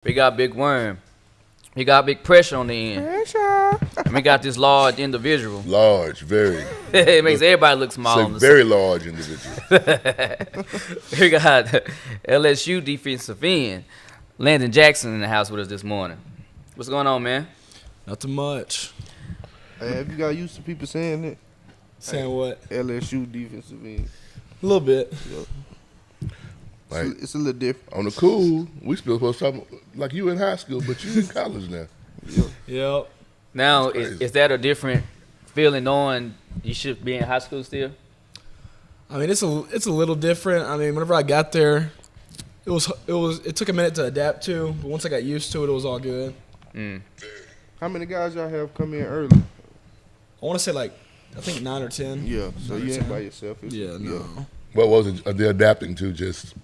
We got Big Worm. We got big pressure on the end. Pressure. And we got this large individual. Large, very. It makes everybody look small. It's a On the very large individual. We got LSU defensive end, Landon Jackson, in the house with us this morning. What's going on, man? Nothing much. Hey, have you got used to people saying it? Saying what? LSU defensive end. A little bit. Like, It's a little different. on the cool, we still supposed to talk like you in high school, but you in college now. Yep. Now, That's crazy. is that a different feeling knowing you should be in high school still? I mean, it's a little different. I mean, whenever I got there, it took a minute to adapt to, but once I got used to it, it was all good. How many guys y'all have come in early? I want to say I think 9 or 10. Yeah, so 9 or you 10. ain't by yourself. Yeah, no. What was it? Are they adapting to just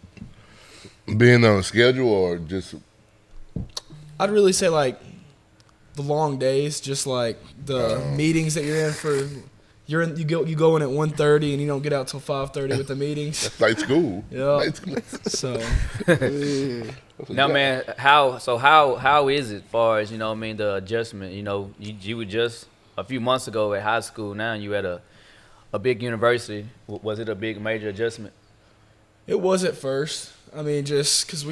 being on a schedule or just I'd really say the long days, just like the meetings that you're in for. You go in at 1:30 and you don't get out till 5:30 with the meetings. like school? Yeah. Like school. So Yeah. Now, man, how is it far as, the adjustment? You were just a few months ago at high school. Now you at a big university. Was it a big major adjustment? it was at first. I mean, just because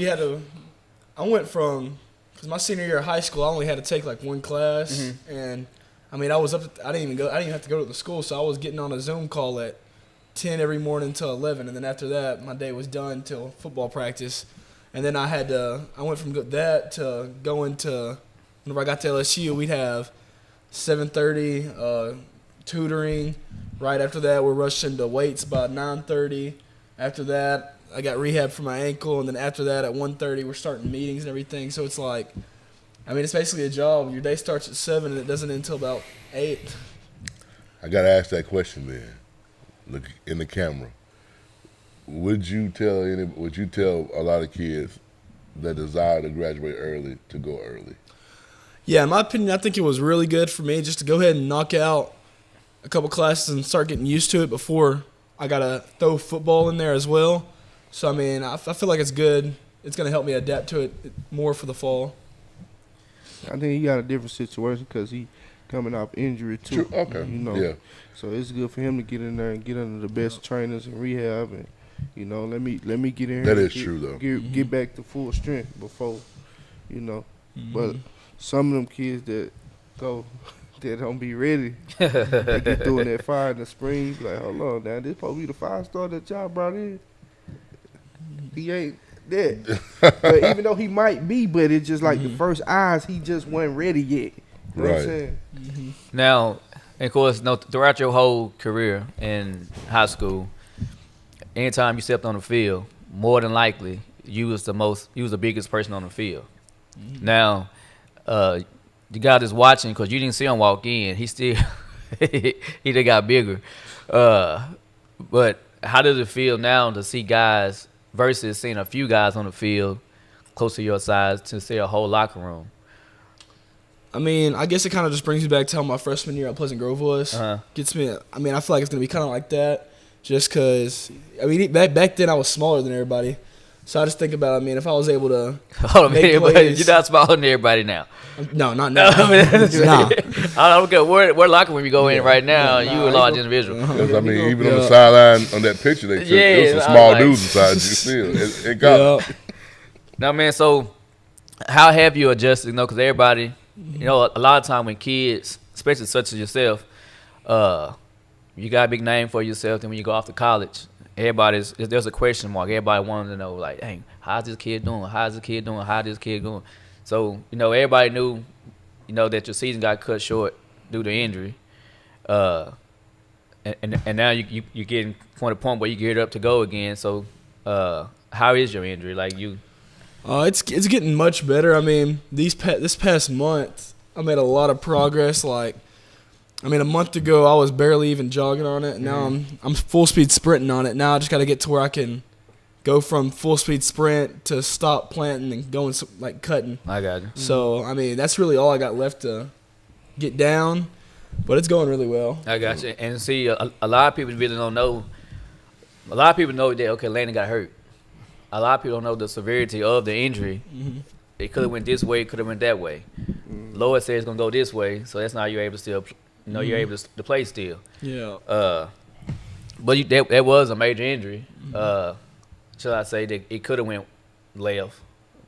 I went from, because my senior year of high school, I only had to take one class, and I mean, I didn't even have to go to the school, so I was getting on a Zoom call at 10 every morning till 11, and then after that, my day was done till football practice, and then I went from that to going to, whenever I got to LSU, we'd have 7:30 tutoring. Right after that, we're rushing to weights about 9:30. After that, I got rehab for my ankle, and then after that, at 1:30, we're starting meetings and everything. So it's it's basically a job. Your day starts at 7, and it doesn't end until about 8. I gotta ask that question then. Look in the camera. Would you tell a lot of kids that desire to graduate early to go early? Yeah, in my opinion, I think it was really good for me just to go ahead and knock out a couple classes and start getting used to it before I got to throw football in there as well. So, I mean, I feel like it's good. It's going to help me adapt to it more for the fall. I think he got a different situation because he coming off injury too. True. Okay. Yeah. Yeah. So it's good for him to get in there and get under the best trainers and rehab, and let me get in here. That and is true, though. Get back to full strength before, But some of them kids that don't be ready, they get through in that fire in the spring. Like, hold on, now this supposed to be the 5-star that y'all brought in. He ain't that. But even though he might be, but it's just like the first eyes, he just wasn't ready yet. You know what I'm saying? Now, of course, throughout your whole career in high school, anytime you stepped on the field, more than likely, you was the biggest person on the field. Now, the guy that's watching, because you didn't see him walk in, he still he done got bigger. But how does it feel now to see guys versus seeing a few guys on the field close to your size to see a whole locker room? I mean, I guess it kind of just brings me back to how my freshman year at Pleasant Grove was. Gets me. I mean, I feel like it's gonna be kind of like that, just because. I mean, back then I was smaller than everybody, so I just think about. I mean, if I was able to Hold on, make man, plays, you're not smaller than everybody now. No, not now. Nah. I don't care where locker room you go in right now. You a large individual. Because, I mean, even on the sideline on that picture they took, there was some small dudes inside you still. It got Yeah. Now, man, so how have you adjusted? Because everybody, a lot of time when kids, especially such as yourself, you got a big name for yourself. Then when you go off to college, there's a question mark. Everybody wants to know, like, hey, how's this kid doing? How's this kid doing? How's this kid going? So, everybody knew, that your season got cut short due to injury. And now you're getting to the point where you geared up to go again. So, how is your injury? Like, you... It's getting much better. I mean, this past month, I made a lot of progress. A month ago, I was barely even jogging on it, and now I'm full speed sprinting on it. Now I just got to get to where I can go from full speed sprint to stop planting and going cutting. I got you. So I mean, that's really all I got left to get down, but it's going really well. I got you. And see, a lot of people really don't know. A lot of people know that Landon got hurt. A lot of people don't know the severity of the injury. it could have went this way, it could have went that way. Lord said it's gonna go this way, so that's how you're able to still, you're able to play still. Yeah. But that was a major injury. Shall I say that it could have went left,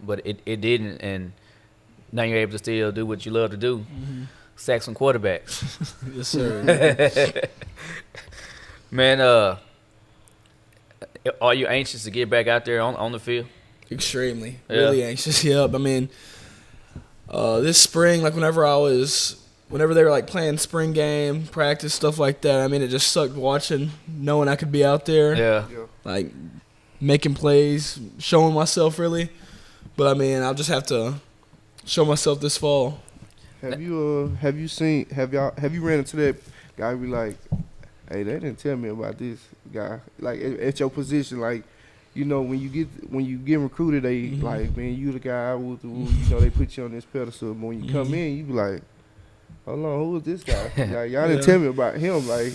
but it didn't, and now you're able to still do what you love to do, sack some quarterbacks. Yes, sir. Man, are you anxious to get back out there on the field? Extremely. Yeah. Really anxious. Yep. I mean, this spring, like whenever they were like playing spring game, practice, stuff like that, I mean, it just sucked watching, knowing I could be out there. Yeah. Like making plays, showing myself really. But I mean, I'll just have to show myself this fall. Have you ran into that guy be like, hey, they didn't tell me about this guy, like at your position, like, you know, when you get recruited, they like, man, you the guy with the, you know, they put you on this pedestal, but when you come in, you be like, hold on, who is this guy? Like, y'all didn't tell me about him, like,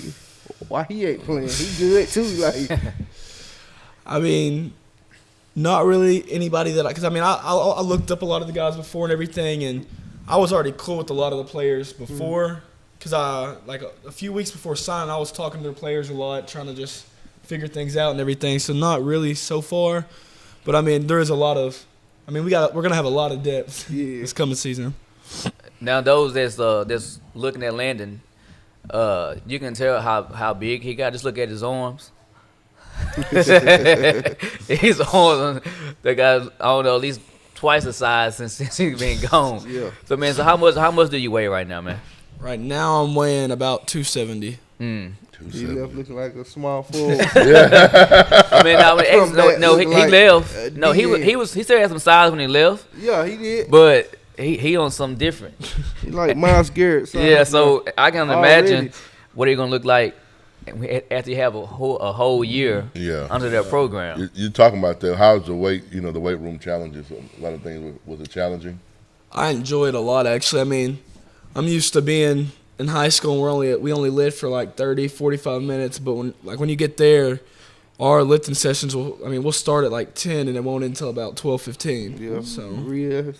why he ain't playing? He good too, like. I mean, not really anybody that because I mean, I looked up a lot of the guys before and everything, and I was already cool with a lot of the players before, because like a few weeks before signing, I was talking to the players a lot, trying to just figure things out and everything. So not really so far, but I mean, there is a lot of. I mean, we're gonna have a lot of depth this coming season. Now, those that's looking at Landon, you can tell how big he got. Just look at his arms. His arms, that guy's, I don't know, at least twice the size since he's been gone. Yeah. So man, so how much do you weigh right now, man? Right now, I'm weighing about 270. He left looking like a small forward. I mean, he left. He still had some size when he left. Yeah, he did. But he on something different. He like Myles Garrett. Yeah, so I can imagine Already. what he's gonna look like after you have a whole year under their program. You're talking about how's the weight, the weight room challenges, a lot of things, was it challenging? I enjoy it a lot, actually. I mean, I'm used to being in high school and we only lift for like 30, 45 minutes, but when you get there, our lifting sessions we'll start at like 10 and it won't end until about 12:15. Yeah. So real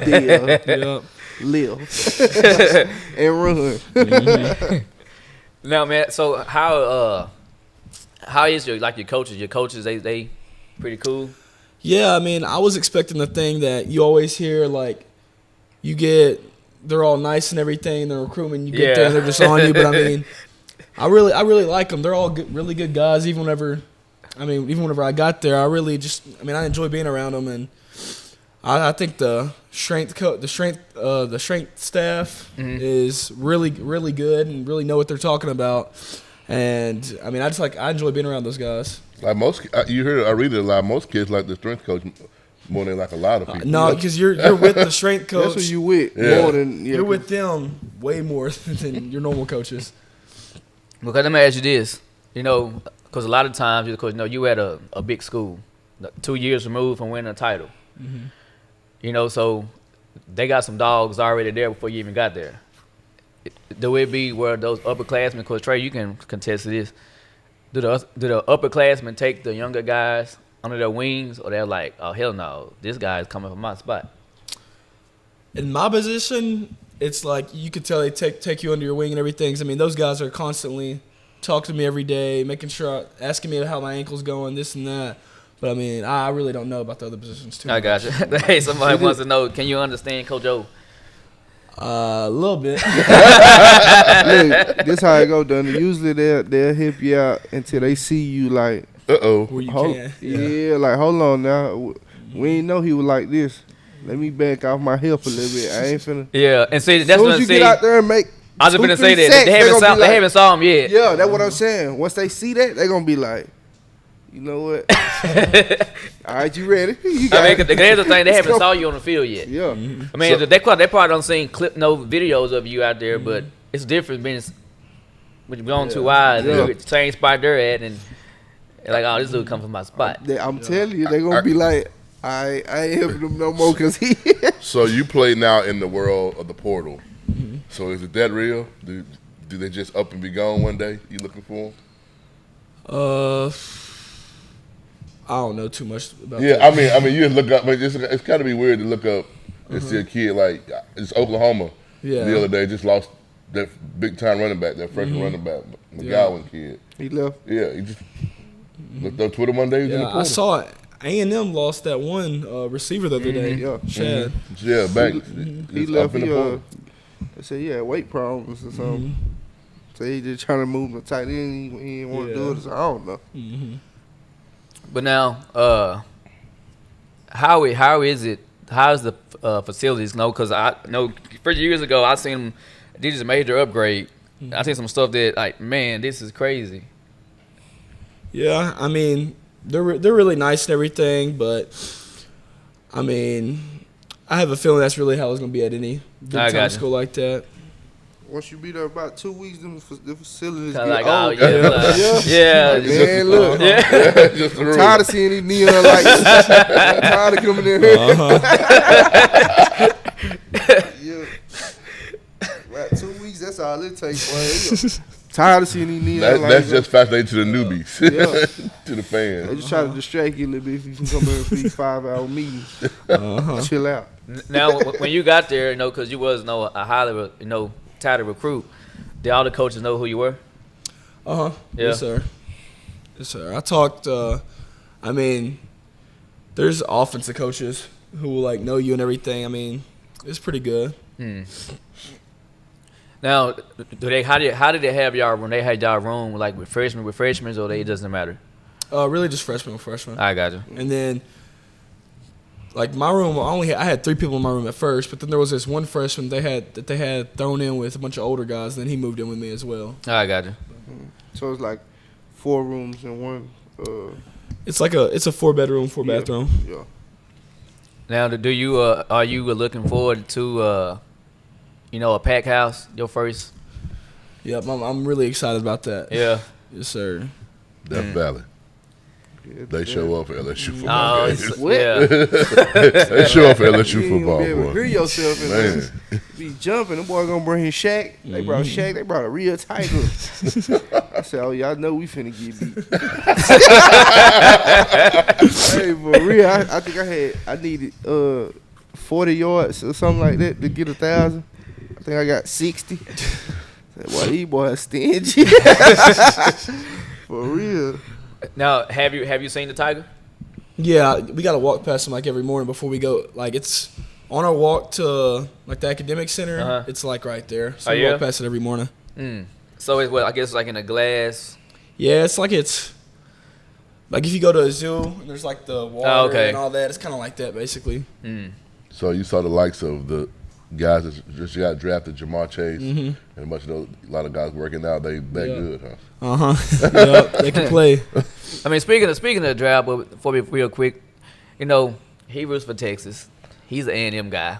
deal. yeah. Live and run. Now, man, so how is your coaches? Your coaches, they pretty cool? Yeah, I mean, I was expecting the thing that you always hear, like, they're all nice and everything, and the recruitment, you get there and they're just on you. But I mean, I really like them. They're all really good guys. Even whenever I got there, I enjoy being around them, and I think the strength staff is really, really good and really know what they're talking about. And I mean, I enjoy being around those guys. Like I read it a lot. Most kids like the strength coach more than like a lot of people. No, because you're with the strength coach. That's who you with more than you're with them way more than your normal coaches. Because let me ask you this, because a lot of times, you at a big school, 2 years removed from winning a title. So they got some dogs already there before you even got there. Do it be where those upperclassmen, because Trey, you can contest to this, do the upperclassmen take the younger guys under their wings, or they're like, oh, hell no, this guy is coming from my spot? In my position, it's like you could tell they take you under your wing and everything. I mean, those guys are constantly talking to me every day, asking me how my ankle's going, this and that. But I mean, I really don't know about the other positions too. I got you. Hey, somebody wants to know, can you understand Coach O? A little bit. Look, this how it go, Dunny. Usually they'll help you out until they see you like, where you can. Yeah, like, hold on now. We ain't know he was like this. Let me back off my hip a little bit. I ain't finna. Yeah, and see, that's what what you get out there and make. I was just gonna say that sacks, they haven't saw him yet. Yeah, that's what I'm saying. Once they see that, they gonna be like, you know what? All right, you ready? Here's the thing, they haven't saw you on the field yet. Yeah. I mean, they probably don't see clip no videos of you out there, but it's different being when you're on 2 eyes, and the same spot they're at, and like, oh, this dude come from my spot. I'm telling you, they're gonna be like, I ain't helping them no more because he. So you play now in the world of the portal. So is it that real? Do they just up and be gone one day? You looking for them? I don't know too much about. Yeah, that. I mean, you look up, but it's got to be weird to look up and see a kid like it's Oklahoma. Yeah. The other day just lost that big time running back, that freshman running back, McGowan kid. He left. Yeah, he just looked on Twitter one day. He was in the Yeah, I portal. saw it. A&M lost that one receiver the other day. Yeah. Chad. Yeah, Banks. He It's left. up in the He portal. they said he had weight problems or something. So he just trying to move him to tight end. He didn't want to do it. So I don't know. But now, how is it? How's the facilities? No, because I know for years ago I seen them. They just a major upgrade. I seen some stuff that like, man, this is crazy. Yeah, I mean, they're really nice and everything, but I mean, I have a feeling that's really how it's gonna be at any big I time got you. school like that. Once you be there about 2 weeks, the facilities Kinda get like, oh old. yeah, like, yeah, Like, man, look. Just the I'm rule. tired of seeing these neon lights. I'm tired of coming in here. Yeah. About 2 weeks, that's all it takes. Boy. Tired of seeing these neon lights. That's just fascinating to the newbies, Yeah. to the They fans. just try to distract you a little bit if you can come here for these 5-hour meetings. Chill out. Now, when you got there, you know, because you was a highly, touted recruit, did all the coaches know who you were? Yeah. Yes, sir. Yes, sir. I talked. I mean, there's offensive coaches who will like know you and everything. I mean, it's pretty good. Now, how did they have y'all when they had y'all room like with freshmen, or it doesn't matter? Really, just freshman. I got you. And then, like my room, I had 3 people in my room at first, but then there was this one freshman they had thrown in with a bunch of older guys. And then he moved in with me as well. I got you. So it's like 4 rooms and one. It's a 4-bedroom, 4-bathroom. Yeah. Now, do you are you looking forward to a pack house? Your first? Yep, I'm really excited about that. Yeah. Yes, sir. Death Valley. Yeah, They show up for LSU Oh, football games. What? yeah. They show up for LSU You ain't gonna football, be able to hear boy. yourself and Man, be jumping. The boy gonna bring his Shaq. They brought Shaq. They brought a real tiger. I said, "Oh, y'all know we finna get beat." Hey, for real, I think I needed 40 yards or something like that to get 1,000. I think I got 60. Said, boy, these boys stingy. For real. Now, have you seen the tiger? Yeah, we gotta walk past him like every morning before we go. Like it's on our walk to like the academic center. Uh-huh. It's like right there. So Oh, we yeah? walk past it every morning. So it's I guess like in a glass. Yeah, it's like if you go to a zoo and there's like the water okay. and all that. It's kind of like that basically. so you saw the likes of the guys that just got drafted, Jamar Chase, and a lot of guys working out. They that Yeah. good, huh? Yep, they can play. I mean, speaking of the draft, but before we real quick, he roots for Texas. He's an A&M guy.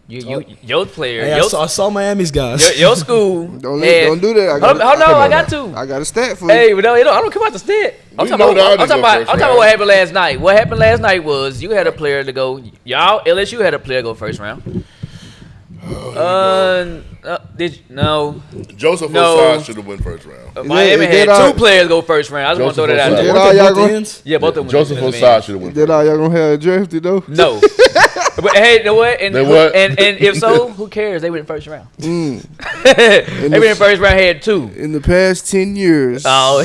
Your player, Hey, I saw Miami's guys. your school. Don't do that. Hold on, I got to. I got a stat for Hey, you. but no, I don't care about the stat. I'm We talking know about, the others go first round. what happened last night. What happened last night was you had a player to go. LSU had a player go first round. Did you? No. Joseph No. Osai should have went first round. Miami is that had all- 2 players go first round. I just want to throw that out Joseph there. Osai. All y'all gonna- Yeah, both of them. Joseph was Osai should have went That first. all y'all gonna have drafted though? No. But hey, you know what? And, They what? and if so, who cares? They went first round. Mm. They went in first round, had 2. In the past 10 years, Oh.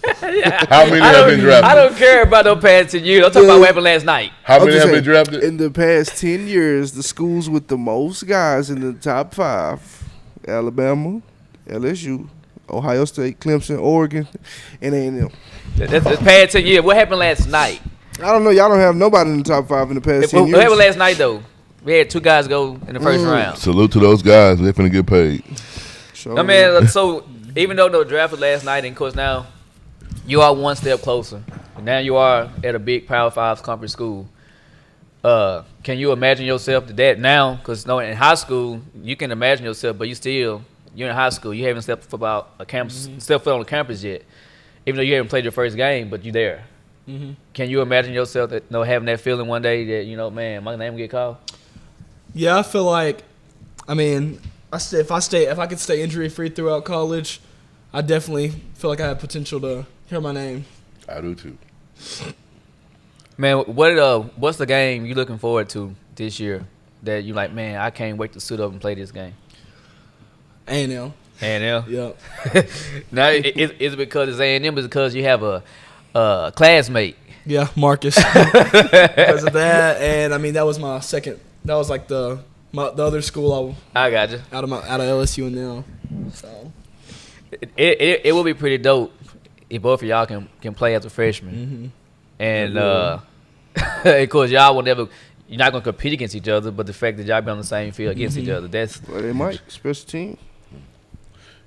How many have been drafted? I don't care about no past 10 years. I'm talking about what happened last night. How I'm many just have been saying, drafted? in the past 10 years, the schools with the most guys in the top 5, Alabama, LSU, Ohio State, Clemson, Oregon, and A&M. That's past 10 years. What happened last night? I don't know. Y'all don't have nobody in the top 5 in the past 10 What years. happened last night, though? We had 2 guys go in the first round. Salute to those guys. They're finna get paid. So, I mean, so even though the draft was last night, and of course now you are one step closer. Now you are at a big Power 5 conference school. Can you imagine yourself to that now? Because in high school you can imagine yourself, but you're in high school. You haven't stepped foot on the campus yet, even though you haven't played your first game, but you're there. Can you imagine yourself that having that feeling one day that man, my name will get called? Yeah, I feel like, I mean, if I could stay injury free throughout college, I definitely feel like I have potential to hear my name. I do too. Man, what's the game you looking forward to this year that you like? Man, I can't wait to suit up and play this game. A&M. A&M. Yep. Now, is it because it's A&M? Is it because you have a classmate? Yeah, Marcus. Because of that, and I mean that was my second. That was like the other school I got you. out of LSU and now. So It will be pretty dope if both of y'all can play as a freshman, and of course y'all will never. You're not gonna compete against each other, but the fact that y'all be on the same field against each other, that's Well, they might. Special team.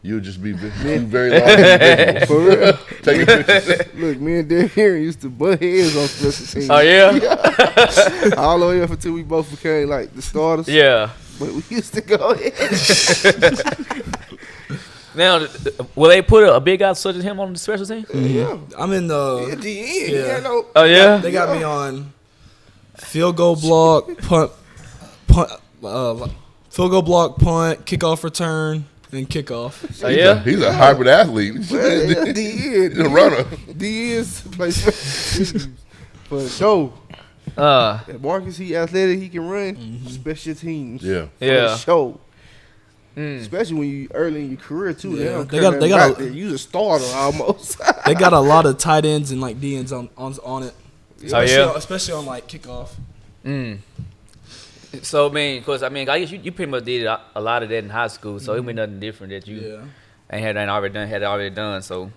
You'll just be very large individuals. For real. Taking pictures. Look, me and Dan here used to butt heads on special teams. oh yeah, All the way up until we both became like the starters. yeah. But we used to go ahead. Now, will they put a big guy such as him on the special team? Yeah. I'm in At the. the end, Yeah. yeah. No, Oh yeah. They got me on field goal block, punt, field goal block, punt, kickoff return, and kickoff. Oh yeah. He's a hybrid athlete. but at the He's a end, runner. the is play special teams. For sure. If Marcus, he athletic, he can run special teams. Yeah. Yeah. For sure. Mm. Especially when you early in your career too. Yeah. They don't They got a- you a starter almost. They got a lot of tight ends and like D ends on it. Oh yeah. Especially on like kickoff. Mm. So I guess you pretty much did a lot of that in high school. So it was nothing different that you Yeah. had already done. So,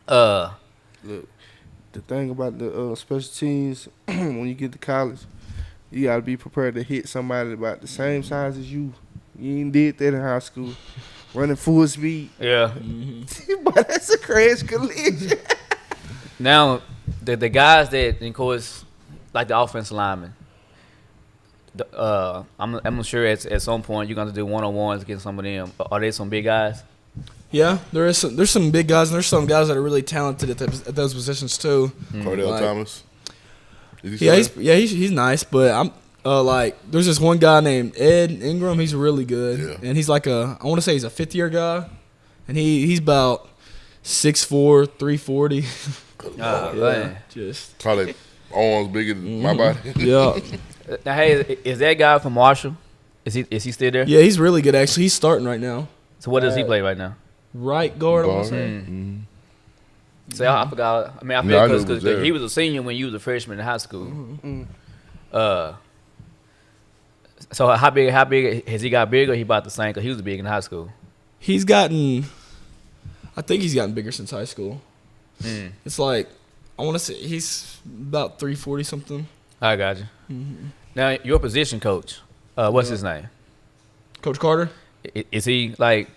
Look, the thing about the special teams, when you get to college, you gotta be prepared to hit somebody about the same size as you. You ain't did that in high school, running full speed. yeah. But that's a crash collision. Now, the guys that, of course, like the offensive linemen, I'm sure at some point you're gonna do one-on-ones against some of them. Are they some big guys? Yeah, there's some big guys and there's some guys that are really talented at those positions too. Cordell Like- Thomas. Is he Yeah, still there? he's nice, but I'm like there's this one guy named Ed Ingram. He's really good, Yeah. and he's like I want to say he's a fifth-year guy, and he's about 6'4", 340. Man. Just Probably arms bigger than my body. yeah, Now, hey, is that guy from Marshall? Is he still there? yeah, he's really good actually. He's starting right now, So what does he play right now? right guard. I want to Guard. say. Mhm. So I forgot. I Yeah, I feel knew he because was there. he was a senior when you was a freshman in high school. So how big has he got bigger? Or he about the same? Because he was big in high school. He's gotten, I think he's gotten bigger since high school. It's like I want to say he's about 340 something. I got you. Now your position coach, what's his name? Coach Carter. Is he like?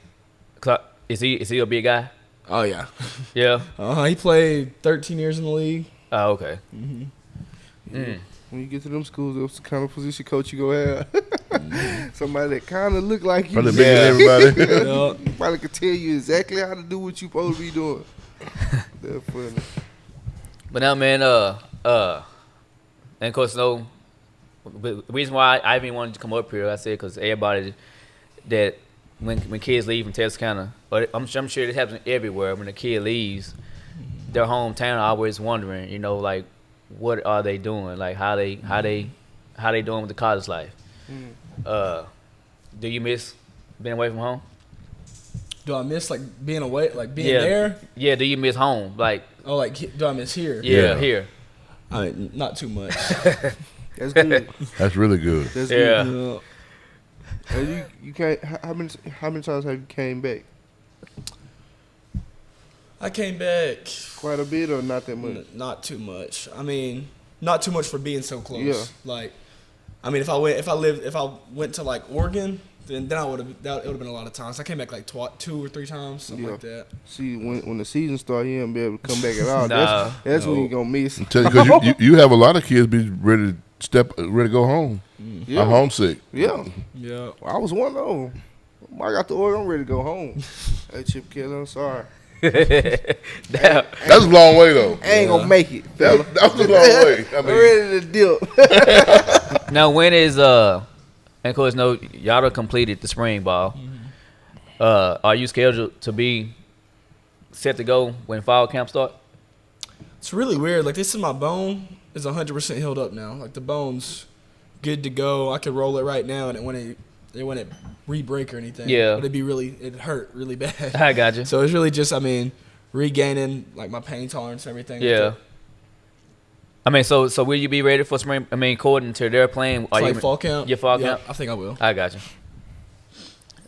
Is he a big guy? Oh yeah. Yeah. He played 13 years in the league. Oh, okay. When you get to them schools, that's the kind of position coach you go have. Somebody that kind of look like you. Probably bigger than everybody. Yeah. Probably could tell you exactly how to do what you supposed to be doing. That's funny. But now, man, and of course, no. The reason why I even wanted to come up here, I said, because everybody that when kids leave from Texarkana, but I'm sure it happens everywhere. When a kid leaves their hometown, always wondering, like, what are they doing? Like, how they doing with the college life? Do you miss being away from home? Do I miss like being away, like being Yeah. there? Yeah. Do you miss home? Like, Oh, like do I miss here? yeah. Yeah. Here. I mean, not too much. That's good. That's really good. That's Yeah. good. And you can't. How many times have you came back? I came back Quite a bit or not that much? not too much. I mean, not too much for being so close. Yeah. Like, I mean, if I went to like Oregon, then it would have been a lot of times. I came back like 2 or 3 times, something Yeah. like that. See, when the season starts, you ain't be able to come back at all. Nah. That's when you gonna miss. Tell you, because you have a lot of kids be ready to go home. Yeah. I'm homesick. Yeah. Yeah. I was one of them. I got the order. I'm ready to go home. Hey, Chip Killer, I'm sorry. Damn. That's a long way though. I ain't gonna make it. That was a long way. I I'm mean, ready to dip. Now, when is and of course, no, y'all done completed the spring ball. Are you scheduled to be set to go when fall camp start? It's really weird. Like, this is my bone. is 100% healed up now. Like the bone's good to go. I could roll it right now, and it wouldn't re-break or anything. Yeah. But it'd hurt really bad. I got you. So it's really just, regaining like my pain tolerance and everything. Yeah. I mean, so will you be ready for spring? I mean, according to their plan, It's like fall camp. Your fall Yeah, camp. I think I will. I got you.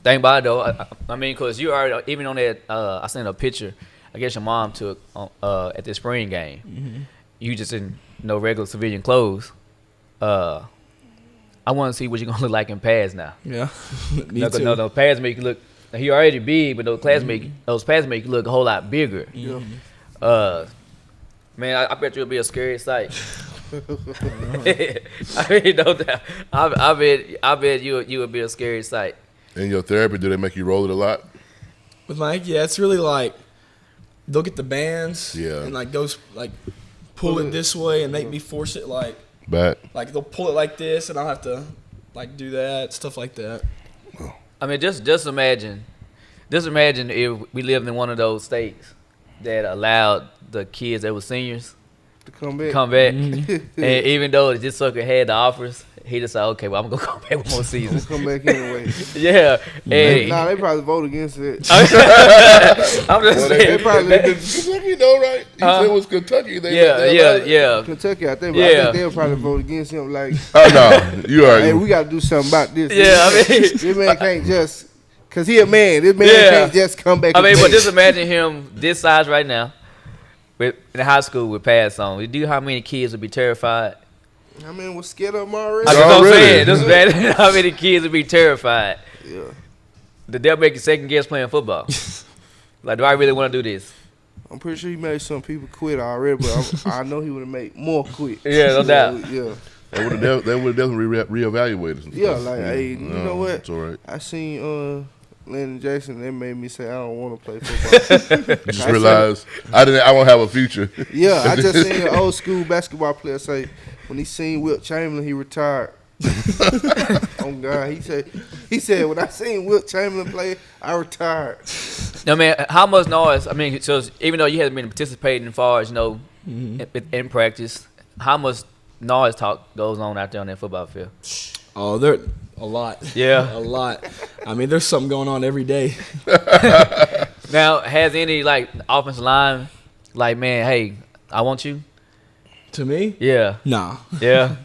Thing about it though, I mean, cause you already even on that. I sent a picture. I guess your mom took at the spring game. Mm-hmm. You just in regular civilian clothes. I want to see what you're gonna look like in pads now. Yeah. Me No, too. no, those pads make you look. He already big, but those pads make you look a whole lot bigger. Mm-hmm. Man, I bet you'll be a scary sight. I mean, no doubt. I bet you would be a scary sight. In your therapy, do they make you roll it a lot? With Mike, yeah, it's really like they'll get the bands Yeah. and like go like pull it this way and make me force it like Back. they'll pull it like this and I'll have to like do that, stuff like that. I mean, just imagine if we lived in one of those states that allowed the kids that were seniors To come back. come back, Mm-hmm. and even though this sucker had the offers, he decided, okay, well, I'm gonna come back one more season. Come back anyway. Yeah, and Nah, they probably vote against it. I'm just Well, They saying. probably Kentucky, though, right? You said it was Kentucky. Yeah. Kentucky. I think Yeah. they'll probably vote against him. Like, Oh, no. You hey, already. we got to do something about this. Yeah, I mean, This man can't just, cause he a man. This man Yeah. can't just come back. I mean, and but play. just imagine him this size right now, in high school with pads on. Do you know how many kids would be terrified? I mean, we're scared of him already. I just don't Already. say it. Just imagine how many kids would be terrified. Yeah. They'll make you second guess playing football. Like, do I really want to do this? I'm pretty sure he made some people quit already, but I know he would have made more quit. Yeah, no doubt. Yeah. They would have definitely reevaluated some Yeah, stuff. like, hey, you know what? It's all right. I seen Landon Jackson. That made me say I don't want to play football. Just realized I won't have a future. Yeah, I just seen an old school basketball player say when he seen Wilt Chamberlain, he retired. Oh God, he said when I seen Wilt Chamberlain play, I retired. I mean, how much noise? I mean, so even though you haven't been participating as far as in practice, how much noise talk goes on out there on that football field? Oh, there a lot. Yeah. A lot. I mean, there's something going on every day. Now, has any like offensive line like, man, hey, I want you? To me? Yeah, Nah. yeah.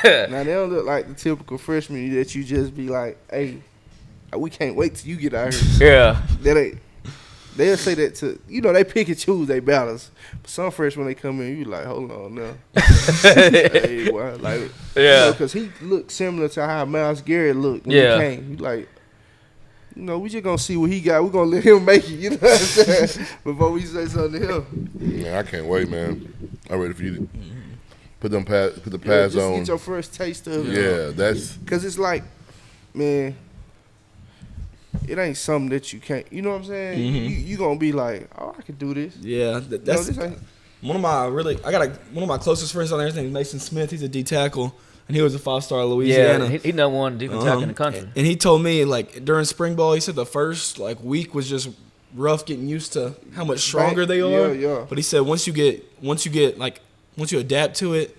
Now they don't look like the typical freshman that you just be like, hey, we can't wait till you get out here. Yeah. They'll say that to they pick and choose their battles. But some freshmen they come in, you like, hold on now. Hey, boy, like, Yeah. because he looked similar to how Myles Garrett looked when Yeah. he came. You like, we just gonna see what he got. We're gonna let him make it. You know what I'm saying? Before we say something to him. Man, I can't wait, man. I'm ready for you to put the Yeah, pads just on. get your first taste of it. Yeah, that's Because it's like, man, it ain't something that you can't, you know what I'm saying? Mhm. You going to be like, oh, I can do this. Yeah, that's this ain't, one of my closest friends on there. His name is Mason Smith. He's a D tackle, and he was a 5-star Yeah, Louisiana. he number one defensive tackle in the country. And he told me like during spring ball, he said the first week was just rough getting used to how much stronger they are. Yeah. But he said once you adapt to it,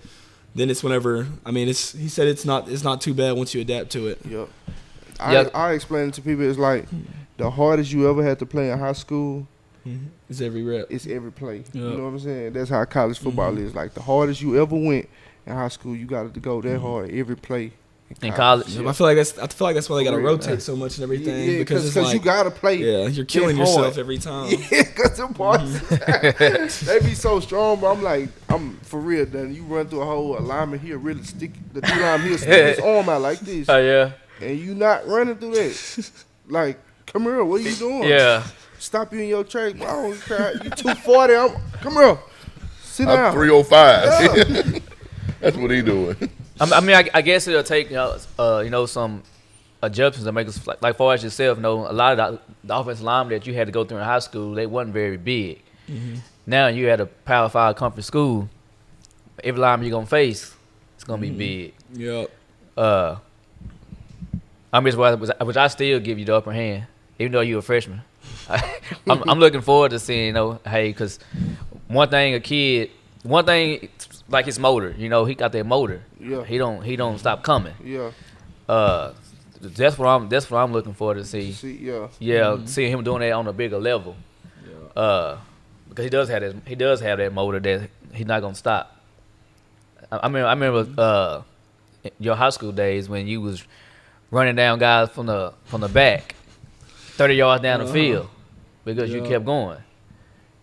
then it's whenever. I mean, he said it's not too bad once you adapt to it. Yeah. Yeah. I explain it to people. It's like the hardest you ever had to play in high school It's every rep. is every play. You Yeah. know what I'm saying? That's how college football is. Like the hardest you ever went in high school, you got to go that hard every play. In college. Yeah, but I feel like that's why they got to For real. rotate so much and everything Yeah, because it's like you got to play. yeah, you're killing hard. yourself every time. Yeah, because the boys, they be so strong, but I'm for real, then you run through a whole alignment here, really stick, the D-line here, stick his arm out like this, Oh yeah. and you not running through that. Like, come here, what are you doing? Yeah. Stop you in your track. I don't care. You 240, come here. Sit I'm down. 305. That's what he doing. I mean, I guess it'll take some adjustments to make us like far as yourself. A lot of the offensive linemen that you had to go through in high school, they wasn't very big. Now you at a Power 5 conference school, every lineman you're gonna face, it's gonna be big. Yep. Which I still give you the upper hand, even though you're a freshman. I'm looking forward to seeing, hey, because one thing like his motor. You know, he got that motor. Yeah. He don't stop coming. Yeah. That's what I'm looking for to see. Yeah. Yeah, seeing him doing that on a bigger level. Yeah. Because he does have that motor that he's not gonna stop. I remember your high school days when you was running down guys from the back, 30 yards down the field, because you kept going.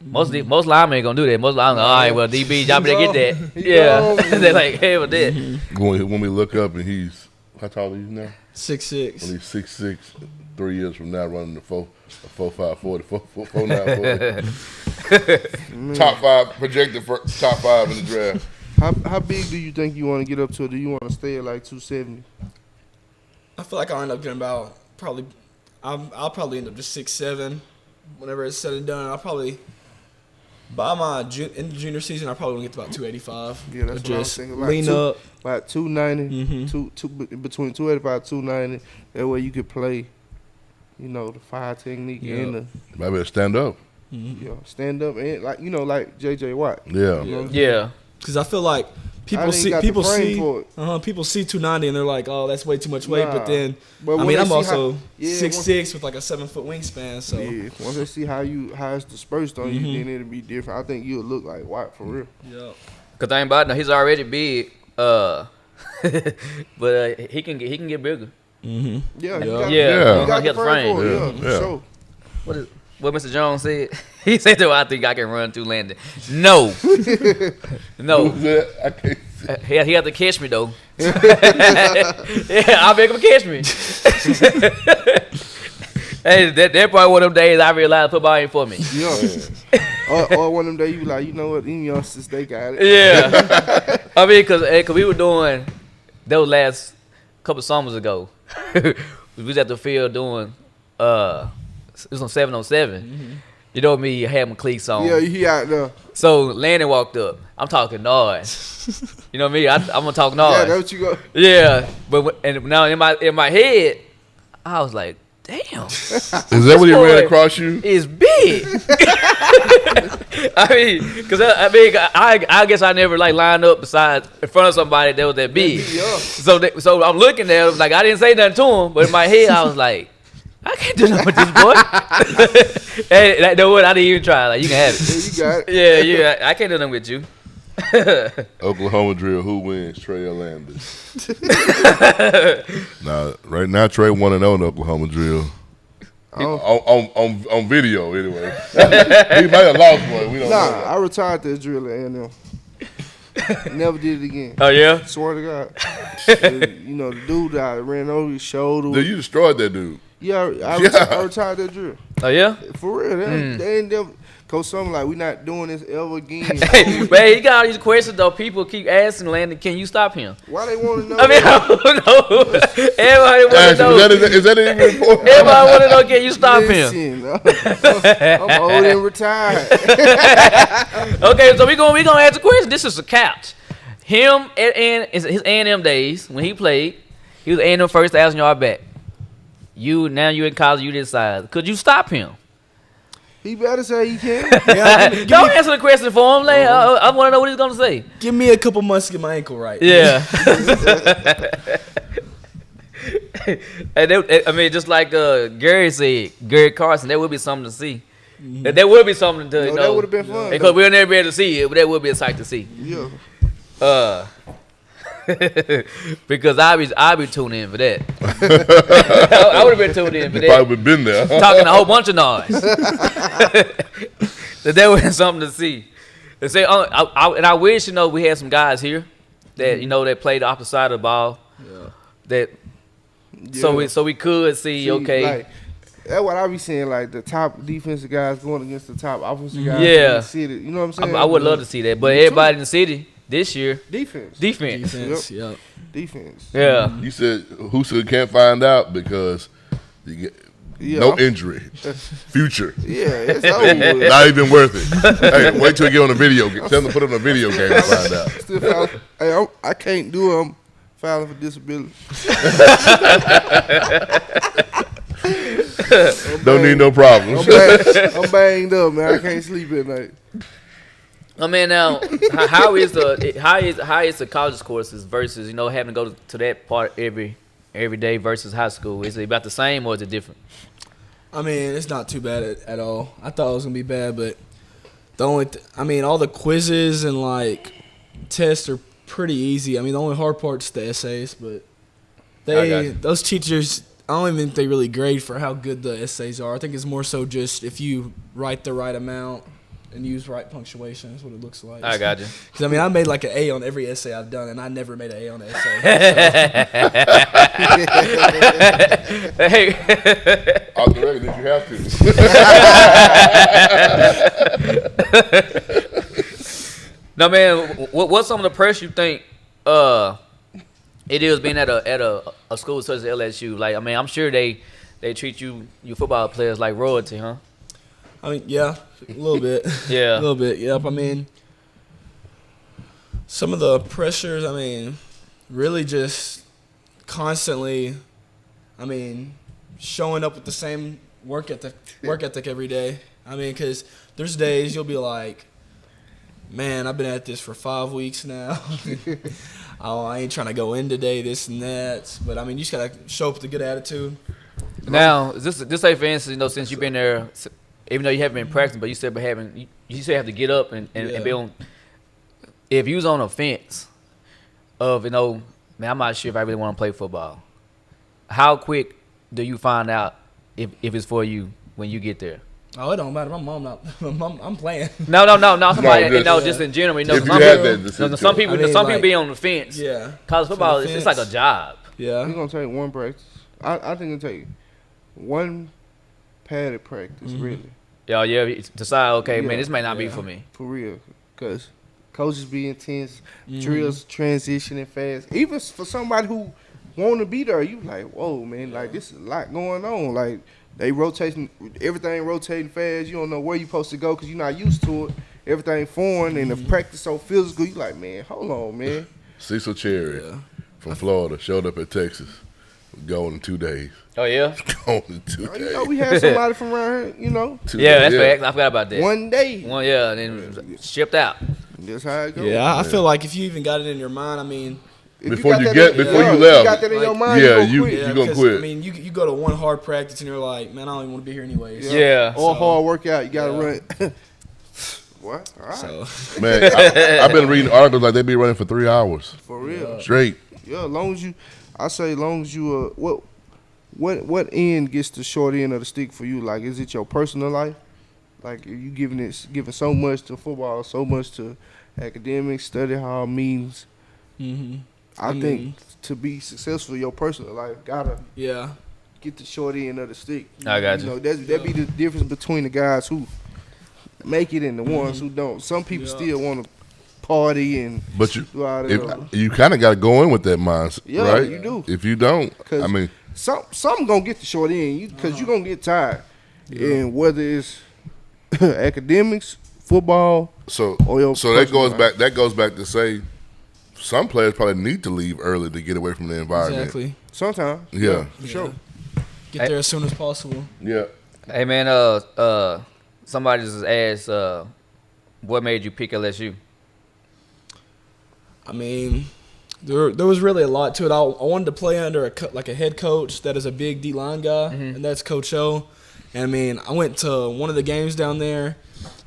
Most linemen ain't gonna do that. Most linemen, all right, well, DB, y'all better get that. Yeah, they're like, hey, with that. When we look up and he's, how tall is he now? 6'6". When he's 6'6", 3 years from now, running the 4.5 40, 4.9 40. Top 5 projected for top 5 in the draft. How big do you think you want to get up to? Do you want to stay at like 270? I feel like I'll end up getting about I'll probably end up just 6'7". Whenever it's said and done, I'll probably by my in the junior season, I probably want to get to about 285. Yeah, that's what I was thinking. Like lean up. About 290, between 285 290. That way you could play, you know, the fire technique and the Maybe stand up. stand up and like JJ Watt. Yeah. You know? Yeah. Because I feel like people see 290 and they're like, oh, that's way too much weight. But then, But I'm also 6'6" with like a 7-foot wingspan. So once they see how it's dispersed on you, then it'll be different. I think you'll look like Watt for real. yeah. Cause I ain't about he's already big. But he can get bigger. Yeah, Yeah. You got He the got the frame. for it. Yeah. For sure. What Mr. Jones said? He said, "I think I can run through Landon." No, no. I can't see. He had to catch me though. Yeah, I'll make him catch me. Hey, that probably one of them days I realized football ain't for me. Yeah. or one of them days you be like, you know what, them youngsters, they got it. Yeah. I mean, cause we were doing those last couple summers ago. We was at the field doing it was on 707. You know me, I had my cleats on. Yeah, he out there. So Landon walked up. I'm talking noise. You know me, I'm gonna talk noise. Yeah, that's what you go. Yeah, but now in my head, I was like, damn. Is that what he ran across you? It's big. I mean, cause I guess I never like lined up beside in front of somebody that was that big. So I'm looking at him like I didn't say nothing to him, but in my head I was like, I can't do nothing with this boy. Hey, that what I didn't even try. Like you can have it. Yeah, you got it. Yeah. I can't do nothing with you. Oklahoma drill. Who wins? Trey or Landon? Now, right now, Trey 1-0 in Oklahoma drill. On video, anyway. He might have lost one. We don't know. I retired that drill at A&M. Never did it again. Oh yeah. Swear to God. The dude that I ran over his shoulder. Dude, you destroyed that dude. Yeah, I retired that drill. Oh yeah. For real, they ain't never. Coach something like we not doing this ever again. Hey, man, you got all these questions though. People keep asking Landon, can you stop him? Why they want to know? I mean, I don't know. Everybody want to know. Is that even important? Everybody want to know, can you stop him? Listen, I'm old and retired. Okay, so we gonna ask a question. This is a couch. Him and his A&M days when he played, he was A&M first 1,000-yard back. You in college, you decide. Could you stop him? He better say he can. Don't answer the question for him. Like, I want to know what he's gonna say. Give me a couple months to get my ankle right. Yeah. And just like Gary said, Gary Carson, that would be something to see. That would be something to know. That would have been fun. Because we'll never be able to see it, but that would be a sight to see. Yeah. Because I be tuning in for that. I would have been tuned in for that. Probably been there. Talking a whole bunch of noise. That would have something to see. They say, and I wish we had some guys here that that play the opposite side of the ball. Yeah. So we could see okay. Like, that's what I be saying. Like the top defensive guys going against the top offensive guys. Yeah. In the city. You know what I'm saying? I would love to see that, but everybody in the city this year defense. Yep. Defense. Yeah. You said who can't find out because you get no injury. Future. Yeah, it's over with. Not even worth it. Hey, wait till you get on a video game. Tell them to put it on a video game and find out. Still filing. Hey, I can't do it. I'm filing for disability. Don't need no problems. I'm banged up, man. I can't sleep at night. I mean, now how is the college courses versus having to go to that part every day versus high school? Is it about the same or is it different? I mean, it's not too bad at all. I thought it was gonna be bad, but all the quizzes and like tests are pretty easy. I mean, the only hard part's the essays, but those teachers, I don't even think they really grade for how good the essays are. I think it's more so just if you write the right amount and use right punctuation is what it looks like. I got you. Because, I mean, I made like an A on every essay I've done, and I never made an A on the essay. Hey. Off the record, did you have to? No, man, what's some of the pressure you think it is being at a school such as LSU? Like, I mean, I'm sure they treat you football players like royalty, huh? I mean, yeah, a little bit. Yeah. A little bit, yep. I mean, some of the pressures, I mean, really just constantly, I mean, showing up with the same work ethic every day. I mean, because there's days you'll be like, man, I've been at this for 5 weeks now. Oh, I ain't trying to go in today, this and that. But, I mean, you just got to show up with a good attitude. Now, just say, for instance, since you've been there, even though you haven't been practicing, but you still have to get up and be on. If you was on a fence of, man, I'm not sure if I really want to play football, how quick do you find out if it's for you when you get there? Oh, it don't matter. My mom not. I'm playing. No. Just in general. Some people be on the fence. Yeah. College football, it's like a job. Yeah. We're gonna take one practice. I think it'll take one padded practice, really. Yeah. Decide. Okay, Yeah. man, this may not be for me. For real, because coaches be intense, drills transitioning fast. Even for somebody who want to be there, you like, whoa, man, like this is a lot going on. Like everything rotating fast. You don't know where you supposed to go because you're not used to it. Everything foreign and the practice so physical. You like, man, hold on, man. Cecil Cherry from Florida showed up at Texas. Going in 2 days. Oh yeah. Going in 2 days. We had somebody from around here, 2 Yeah, days. that's fact. I forgot about that. one day. And then shipped out. That's how it goes. Yeah, I feel like if you even got it in your mind, I mean, If Before you got left. you got that in your mind, yeah, you you gonna quit. gonna 'cause, quit. I mean, you go to one hard practice and you're like, man, I don't even want to be here anyways. Yeah. Or hard workout, you gotta run. What? All right. So Man, I've been reading articles like they be running for 3 hours For real. straight. Yeah, as long as you what end gets the short end of the stick for you? Like, is it your personal life? Like, are you giving so much to football, so much to academics, study hall, meetings? I think to be successful in your personal life, gotta get the short end of the stick. I got you. That be the difference between the guys who make it and the ones who don't. Some people still want to party and But you, do all that. you kind of got to go in with that mindset, Yeah, right? you do. If you don't, 'Cause I mean, some gonna get the short end because you gonna get tired. And whether it's academics, football, so or your that personal goes life. back. That goes back to say some players probably need to leave early to get away from the environment. exactly. Sometimes. Yeah. For sure. Get there as soon as possible. Yeah. Hey man, somebody just asked, what made you pick LSU? I mean, there was really a lot to it. I wanted to play under a head coach that is a big D-line guy, and that's Coach O. And, I mean, I went to one of the games down there,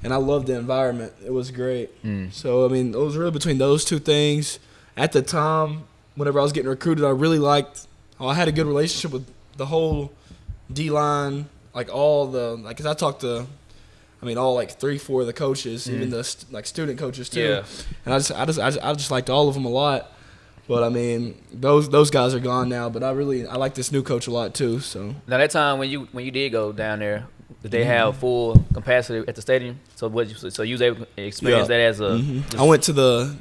and I loved the environment. It was great. So, I mean, it was really between those two things. At the time, whenever I was getting recruited, I had a good relationship with the whole D-line, because I talked to, all 3-4 of the coaches, even the student coaches too. Yeah. And I just liked all of them a lot. But I mean, those guys are gone now. But I like this new coach a lot too. So Now that time when you did go down there, did they have full capacity at the stadium? So you was able to experience that as a? I went to the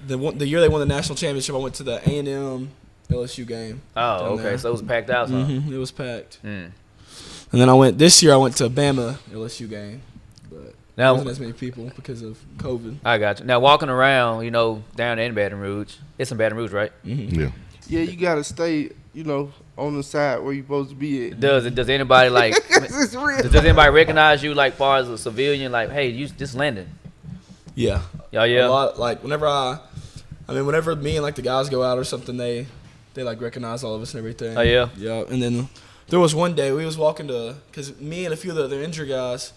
year they won the national championship. I went to the A&M LSU game. Oh, down okay. there. So it was packed out. Huh? It was packed. And then this year I went to a Bama LSU game, but Now- wasn't as many people because of COVID. I got you. Now walking around, down in Baton Rouge, it's in Baton Rouge, right? Yeah. Yeah, you gotta stay, on the side where you're supposed to be at. Does anybody It's real. does anybody recognize you far as a civilian? Like, hey, this landing? Yeah, Yeah, yeah. A lot, like whenever me and like the guys go out or something, they like recognize all of us and everything. Oh, yeah? Yeah, and then there was one day we was walking because me and a few of the other injured guys,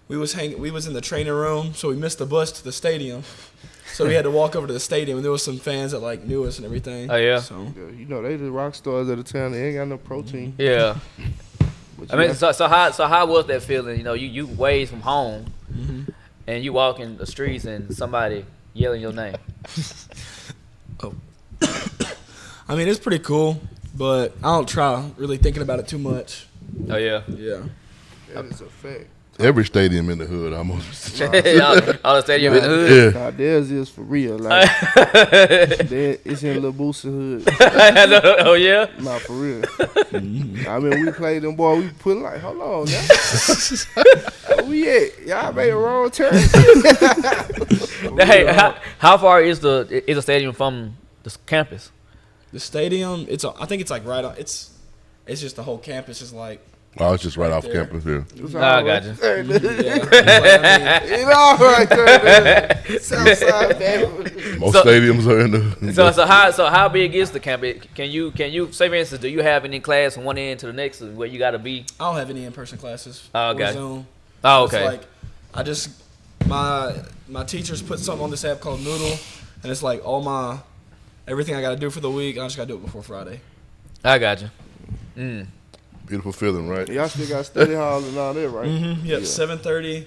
we was in the training room, so we missed the bus to the stadium. So we had to walk over to the stadium, and there was some fans that like knew us and everything. Oh, yeah? So You know, they the rock stars of the town. They ain't got no protein. Yeah. But I you mean, got- so how was that feeling? You know, you ways from home, and you walk in the streets and somebody yelling your name. I mean, it's pretty cool, but I don't try really thinking about it too much. Oh yeah. Yeah. that is a fact. Every stadium in the hood almost. all the stadium in the hood. Yeah. Nah, theirs is for real. Like, it's in Lil Boosie hood. Oh yeah. Nah, for real. I mean, we played them, boy. We put like, hold on, now. Where we at? Y'all made a wrong turn. Hey, how far is the stadium from the campus? The stadium, I think it's like right on. It's just the whole campus is like. Oh, it's just right off there. campus here. It's I all got right you. there, dude. Yeah, it's like, It's all right there. Southside, baby. Most So- stadiums are in the. So how big is the campus? Can you say, for instance, do you have any class from one end to the next where you got to be? I don't have any in-person classes. Oh, Or okay. Zoom. Oh, It's okay. like I just my teachers put something on this app called Noodle, and it's like everything I got to do for the week. I just got to do it before Friday. I got you. Beautiful feeling, right? Y'all still got study hall and all that, right? Yep. Yeah. 7:30.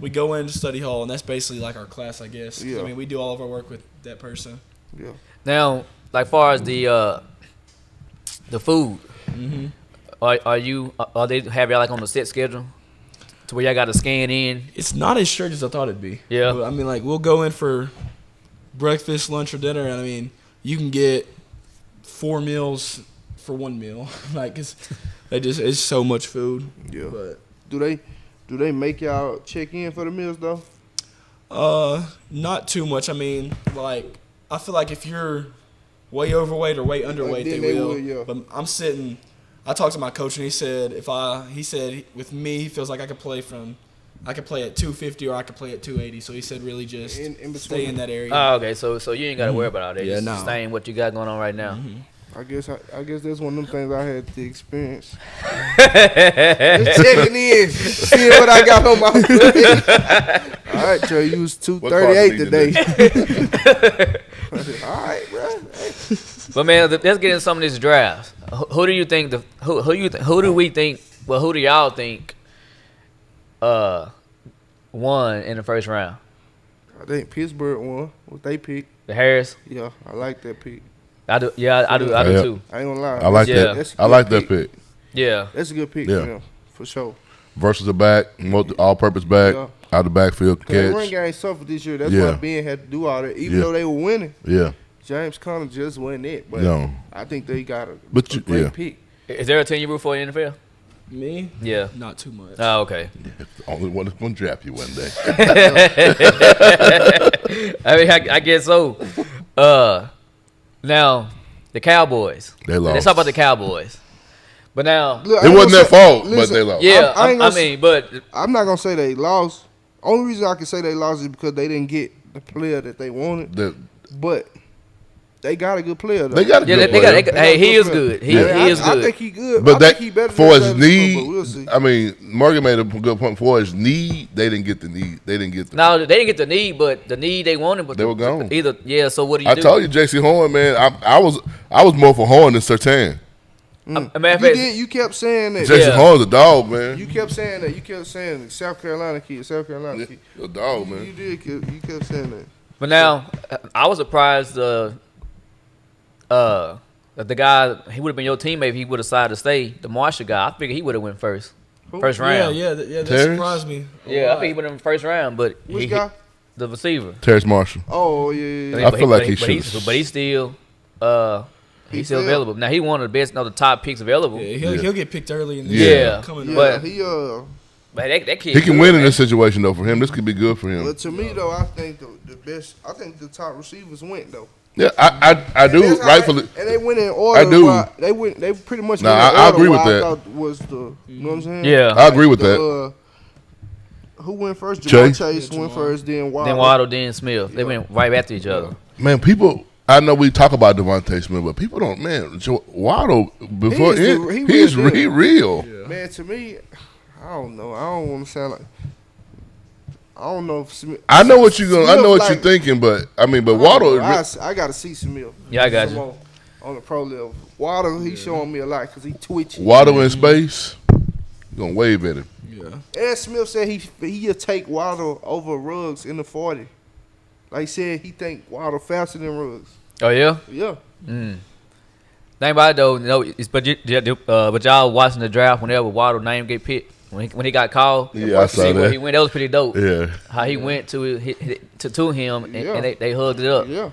We go into study hall, and that's basically like our class, I guess. 'Cause, Yeah. I mean, we do all of our work with that person. Yeah. Now, like far as the food, are they have y'all like on the set schedule to where y'all got to scan in? It's not as strict as I thought it'd be. Yeah. But, I mean, like we'll go in for breakfast, lunch, or dinner, and I mean, you can get 4 meals for 1 meal. Like it's so much food. Yeah. But Do they make y'all check in for the meals though? not too much. I mean, like I feel like if you're way overweight or way underweight, then they they will. will, yeah. But I'm sitting. I talked to my coach and he said with me he feels like I could play at 250 or I could play at 280. So he said really just In between. stay in that area. Oh, okay. So you ain't got to worry about all that. Yeah, Just no. sustain what you got going on right now. I guess that's one of them things I had to experience. Just checking in, seeing what I got on my plate. All right, Joe, you was 238 today. All right, bro. Hey. But man, let's get into some of these drafts. Who do you think who do we think? Well, who do y'all think won in the first round? I think Pittsburgh won. What they pick? The Harris. Yeah, I like that pick. I do. Yeah, I do. I do Yeah. too. I ain't gonna lie. I like Yeah. That's a that. I good like that pick. Yeah. That's a good pick Yeah. for them, for sure. Versus the back, all-purpose back, Yeah. out the backfield The run catch. game suffered this year. That's Yeah. why Ben had to do all that. Even Yeah. though they were winning, Yeah, James Conner just wasn't it. But No. I think they got a But great yeah. pick. Is there a team you root for in the NFL? Me? Yeah. Not too much. Oh, okay. the only one that's gonna draft you one day. I mean, I guess so. Now the Cowboys. They lost. Let's talk about the Cowboys. But now, Look, I It ain't wasn't gonna their say- fault, but listen, they lost. yeah, I ain't I gonna mean, but I'm not gonna say they lost. Only reason I can say they lost is because they didn't get the player that they wanted. But they got a good player though. They got a yeah, good they player. got. Hey, he is good. He is I good. think he good. But I that think he better for than his Travis need, Fulgham, but we'll see. I mean, Morgan made a good point. For his need, they didn't get the need. They didn't get the. No, they didn't get the need, but the need they wanted, but They were gone. Either yeah. So what do you I do? told you, J.C. Horn, man. I was more for Horn than Sertan. A matter of You fact, did. You kept saying that. J.C. Yeah. Horn's a dog, man. You kept saying that. You kept saying that. South Carolina kid. South Carolina kid. A dog, You man. did. You kept saying that. but now I was surprised. That the guy he would have been your teammate if he would have decided to stay. The Marshall guy, I figured he would have went first Who? round. Yeah, that Terrence? surprised me. a Yeah, I lot. think he would have been first round, but Which guy? the receiver. Terrence Marshall. Oh yeah. I feel like he but he's still he's still available. Now he one of the best, the top picks available. Yeah, Yeah. he'll get picked early in the Yeah. year. Coming Yeah, up. But- But that kid, He can good, win in man. this situation though. For him, this could be good for him. But to me though, I think the best. I think the top receivers went though. Yeah, I do That's how rightfully. and they went in order. I do. why- They went. They pretty much. Nah, went in I order agree with why that. I thought was the. You know what I'm saying? Yeah. I agree with The, that. Who went first? Chase. Chase went Jamal. first, then Waddle. Then Waddle, then Smith. They Yeah. went right after each other. Man, people. I know we talk about Devontae Smith, but people don't. Man, Waddle before he's real. Yeah. Man, to me, I don't know. I don't want to sound like. I don't know if Smith. I know what you're gonna. I know what Smith, you're thinking, but I mean, but Waddle. I got to see Smith. Yeah, I got Some you. more on the pro level. Waddle, he's showing me a lot because he twitchy. Waddle in space. You gonna wave at him. Yeah. Ed Smith said he'll take Waddle over Ruggs in the 40. Like he said, he think Waddle faster than Ruggs. Oh yeah. Yeah. Thing about it though, but y'all watching the draft whenever Waddle name get picked when he got called. Yeah, I saw see where that. he went. That was pretty dope. Yeah. How he went to him and, Yeah. and they hugged it up. Yeah.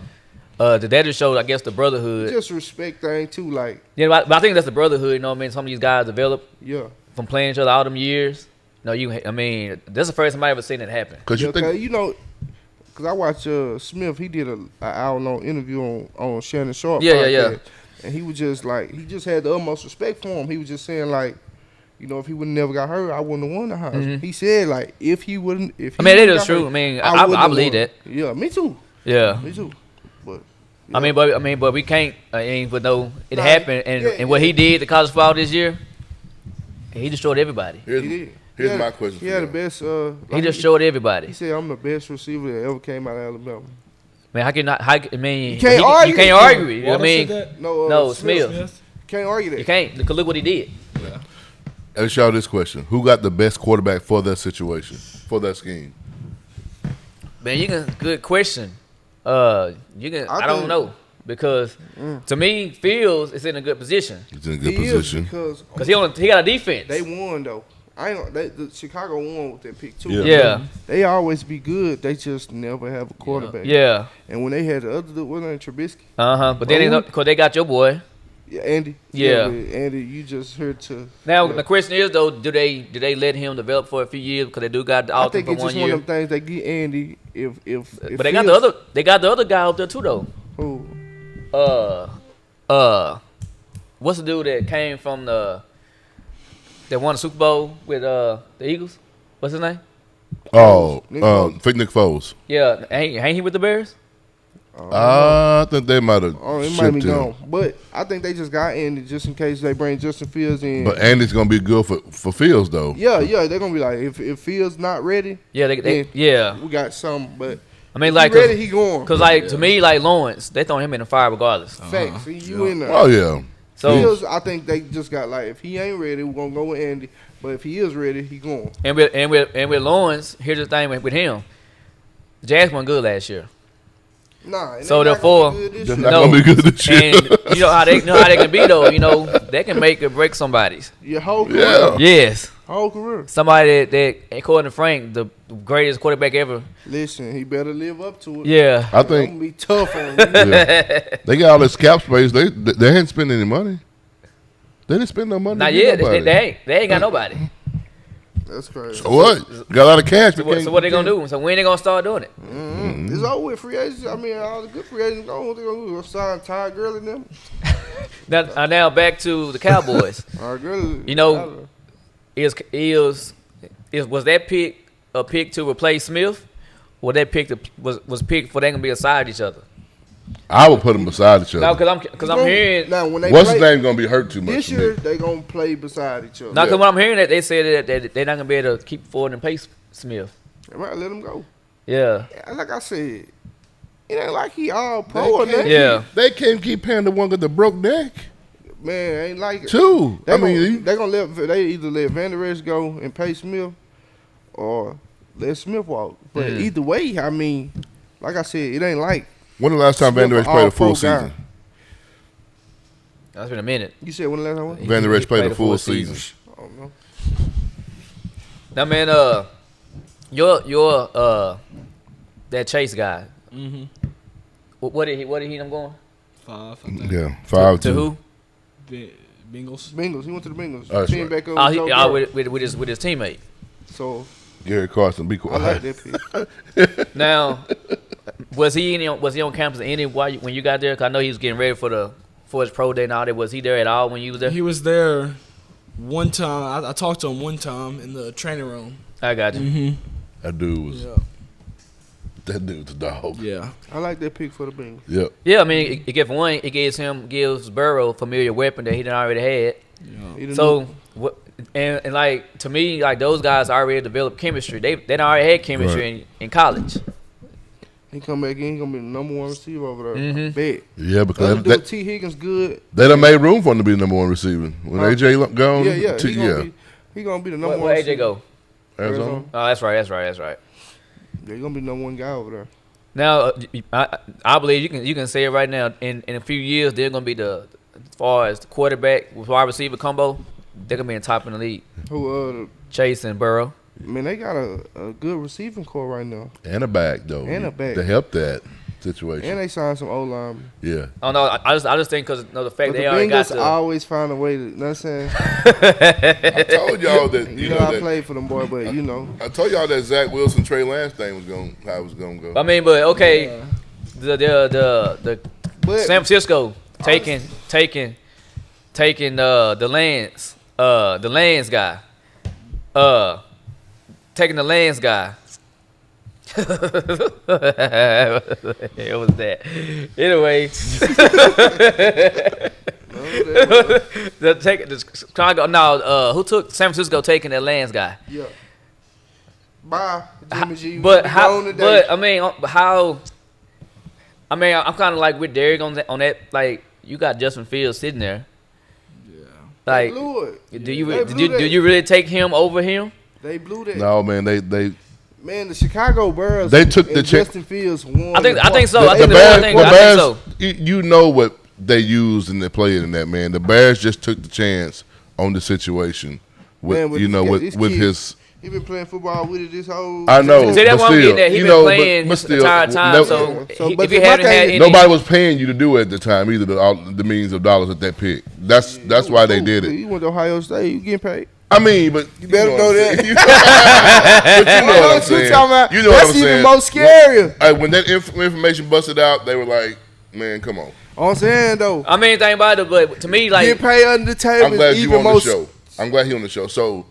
That just showed, I guess, the brotherhood. Just respect thing too. Like, Yeah, but I think that's the brotherhood. You know what I mean? Some of these guys develop yeah. from playing each other all them years. No, I mean, that's the first time I ever seen it happen. Cause you Yeah, think 'cause, you know, because I watched Smith. He did an hour-long interview on Shannon Sharp. Yeah. podcast, And he was just like, he just had the utmost respect for him. He was just saying like, you know, if he would never got hurt, I wouldn't have won the Heisman. He said like, if he wouldn't, if he I mean, it wouldn't is got true. hurt, I mean, wouldn't I have believe won. that. Yeah, me too. Yeah. Me too. But I mean, but we can't. But no, it Nah, happened, and yeah, and what he did to college football this year, he destroyed everybody. he did. Here's He my had- question He for had the you. best. He Like, destroyed He everybody. said, "I'm the best receiver that ever came out of Alabama." Man, how can not? How, I mean, You can't you argue can't it. argue it. You know what I Waddle mean, said that? No, Smith. Smith. Can't argue that. you can't. Because look what he did. Ask y'all this question: who got the best quarterback for that situation, for that scheme? Man, good question. I don't think- know because to me, Fields is in a good position He's in a good He is position. because because he got a defense. they won though. The Chicago won with that pick too. Yeah. Yeah, They always be good. They just never have a quarterback. yeah, And when they had the other dude, wasn't it Trubisky? But then because they got your boy. Yeah, Andy. Yeah. but Andy, you just heard to. Now yeah. the question is though, do they let him develop for a few years because they do got the I option think for it's 1 just one year? of them things they get Andy if But they got the other guy out there too though. Who? What's the dude that came from that won the Super Bowl with the Eagles? What's his name? Oh, Nick Foles. Fake Nick Foles. Yeah, ain't he with the Bears? I think they might have Oh, it might be shipped him. gone. But I think they just got Andy just in case they bring Justin Fields in. But Andy's gonna be good for Fields though. yeah, they're gonna be like if Fields not ready, Yeah, they Yeah. we got some. But I mean, if like, he ready, he going. cause like to me, like Lawrence, they throw him in the fire regardless. Facts. See, you in there. Oh yeah. So Fields, I think they just got like if he ain't ready, we're gonna go with Andy. But if he is ready, he going. and with Lawrence, here's the thing with him, the Jags weren't good last year. Nah. and So they not gonna therefore- be good this They're year. not No. gonna be good this year. And you know how they can be though. You know they can make or break somebody's. Your whole career. Yeah. Yes, Whole career. somebody that according to Frank, the greatest quarterback ever. Listen, he better live up to it. Yeah, I I'm think gonna be tough on you. yeah. They got all this cap space. They hadn't spent any money. They didn't spend no money. not to get yet. nobody. They ain't got nobody. That's crazy. So what? Got a lot of cash. So what they gonna do? So when they gonna start doing it? It's over with free agents. I mean, all the good free agents gone. What they gonna do? Sign Ty Gurley and them? Now back to the Cowboys. Ty Gurley. You know, was that pick a pick to replace Smith, or that pick was picked for they gonna be beside each other? I would put them beside each No, other. because I'm hearing. Now when they What's play, his name gonna be hurt too much? this for me. year, they gonna play beside each other. Now, because what I'm hearing that they said that they're not gonna be able to keep Ford and pace Smith. They might let him go. Yeah, Yeah, like I said, it ain't like he all pro or They nothing. Yeah. They can't keep paying the one with the broke neck Man, ain't like it. too. They I gonna, mean, they gonna they either let Van Der Esch go and pay Smith, or let Smith walk. But either way, I mean, like I said, it ain't like when the last time Van Der Esch Smith played a all-pro full guy. season? that's been a minute. you said. When the last time was? Van Der Esch He played a full season. I don't know. Now, man, your that Chase guy. Mm-hmm. What did he end up going 5, I think. Yeah, 5-2. to who? Bengals. Bengals. He went to the Bengals. Oh, that's Team right. back over. Oh, Joe Burrow. with his teammate. So Gary Carson, be I quiet. like that pick. Now, was he on campus when you got there? 'Cause I know he was getting ready for his pro day and all that. Was he there at all when you was there? He was there one time. I talked to him one time in the training room. I got you. Mm-hmm. That dude was Yeah. that dude's a dog. Yeah. I like that pick for the Bengals. Yep. Yeah, I mean, it gives Burrow a familiar weapon that he done already had. Yeah. He done So, what, and like to me, like those guys already developed chemistry. They done already had chemistry in college. he come back in, he gonna be the number one receiver over there. Mhm. Bet. Yeah, because Other dude, T. Higgins good. they done made room for him to be the number one receiver. When Huh? AJ gone, Yeah. yeah, He gonna be the number Where one. AJ receiver. go? Arizona. Oh, that's right. Yeah, he gonna be the number one guy over there. Now, I believe you can say it right now. In a few years, they're gonna be as far as the quarterback with wide receiver combo, they're gonna be in top in the league. Who Chase and Burrow. man, they got a good receiving core right now. And a back though. And a back. to help that situation. And they signed some O linemen. Yeah. Oh no, I just think because the fact But they the already got Bengals the. always find a way to, you know what I'm saying? I told y'all that You know, I played for them boy, but you know. I told y'all that Zach Wilson, Trey Lance thing was how it was gonna go. I mean, but okay, the But San Francisco taking the Lance guy, taking the Lance guy. It was that. Anyway, who took San Francisco taking the Lance guy? yeah. Bye, Jimmy G. But We how? gone today. But I mean, how? I mean, I'm kind of like with Derek on that. Like, you got Justin Fields sitting there. Yeah. They Like, blew it. do They you blew do that. you really take him over him? They blew that. No, man, they Man, the Chicago Bears. They took and the chance- Justin Fields won. I think so. the I think Bears, I think so. you know what they used and they played in that, man. The Bears just took the chance on the situation with Man, but you know this with kid- his. He been playing football with it this whole. I know. See, that's but why I'm still, getting at. He you been know, playing but this still, entire time. no- So, So, but if he my hadn't thing had is- any, Nobody was paying you to do it at the time either. The millions of dollars at that pick. That's why they did it. You went to Ohio State. You getting paid. I mean, but you better know know what I'm that. saying. But you know what I'm saying. You talking about? You know what That's I'm even saying. more scarier. When that information busted out, they were like, "Man, come on." All I'm saying though, I mean, think about it, but to me, like, get paid under the table I'm glad is you even on more. the show. I'm glad he on the show. So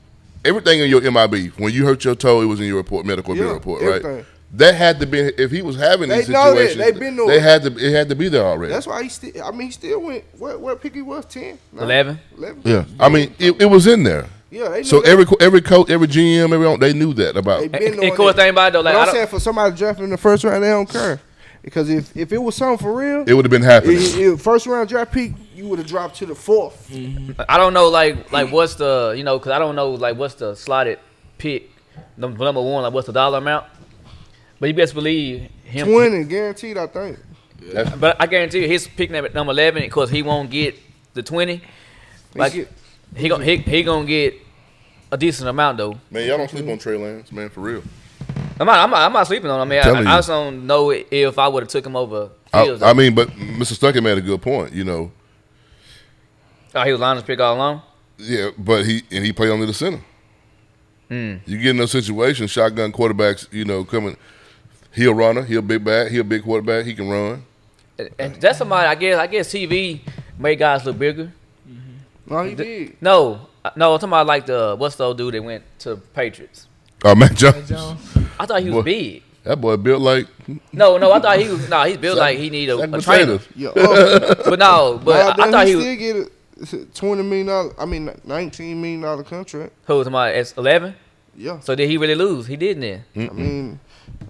everything in your MIB, when you hurt your toe, it was in your report, medical bill report, right? everything. That had to be if he was having They these know that. situations. They been know They it. had to. It had to be there already. That's why he still. I mean, he still went. What pick he was? 10, 9? 11. 11. Yeah, I mean, it was in there. Yeah. They knew So that. every coach, every GM, they knew that about. They been And knowing of course, that. think about it though, But like, I'm saying for somebody drafting in the first round, they don't care. Because if it was something for real, It would have been happening. first round draft pick, you would have dropped to the 4th. I don't know, like what's the because I don't know like what's the slotted pick number one, like what's the dollar amount. But you best believe him. 20 guaranteed, I think. But I guarantee you, he's picking at number 11 because he won't get the 20. Like get- he gonna get a decent amount though. Man, y'all don't sleep on Trey Lance, man, for real. I'm not sleeping on him. I mean, Telling I you. just don't know if I would have took him over Fields. I mean, but Mr. Stuckey made a good point. You know, Oh, he was Lions pick all along. yeah, but he played under the center. You get in those situations, shotgun quarterbacks, coming. He a runner. He a big back. He a big quarterback. He can run. And that's somebody. I guess TV made guys look bigger. No, he did. No, I'm talking about like what's the old dude that went to Patriots? Matt Jones. I thought he was Boy. big. That boy built like No, I thought he was. No, he's built like he need a trainer. potatoes. Yeah. But no, but I thought he was. still get a $20 million. I mean, $19 million contract. Who was somebody at 11? Yeah. So did he really lose? He didn't then. I mean,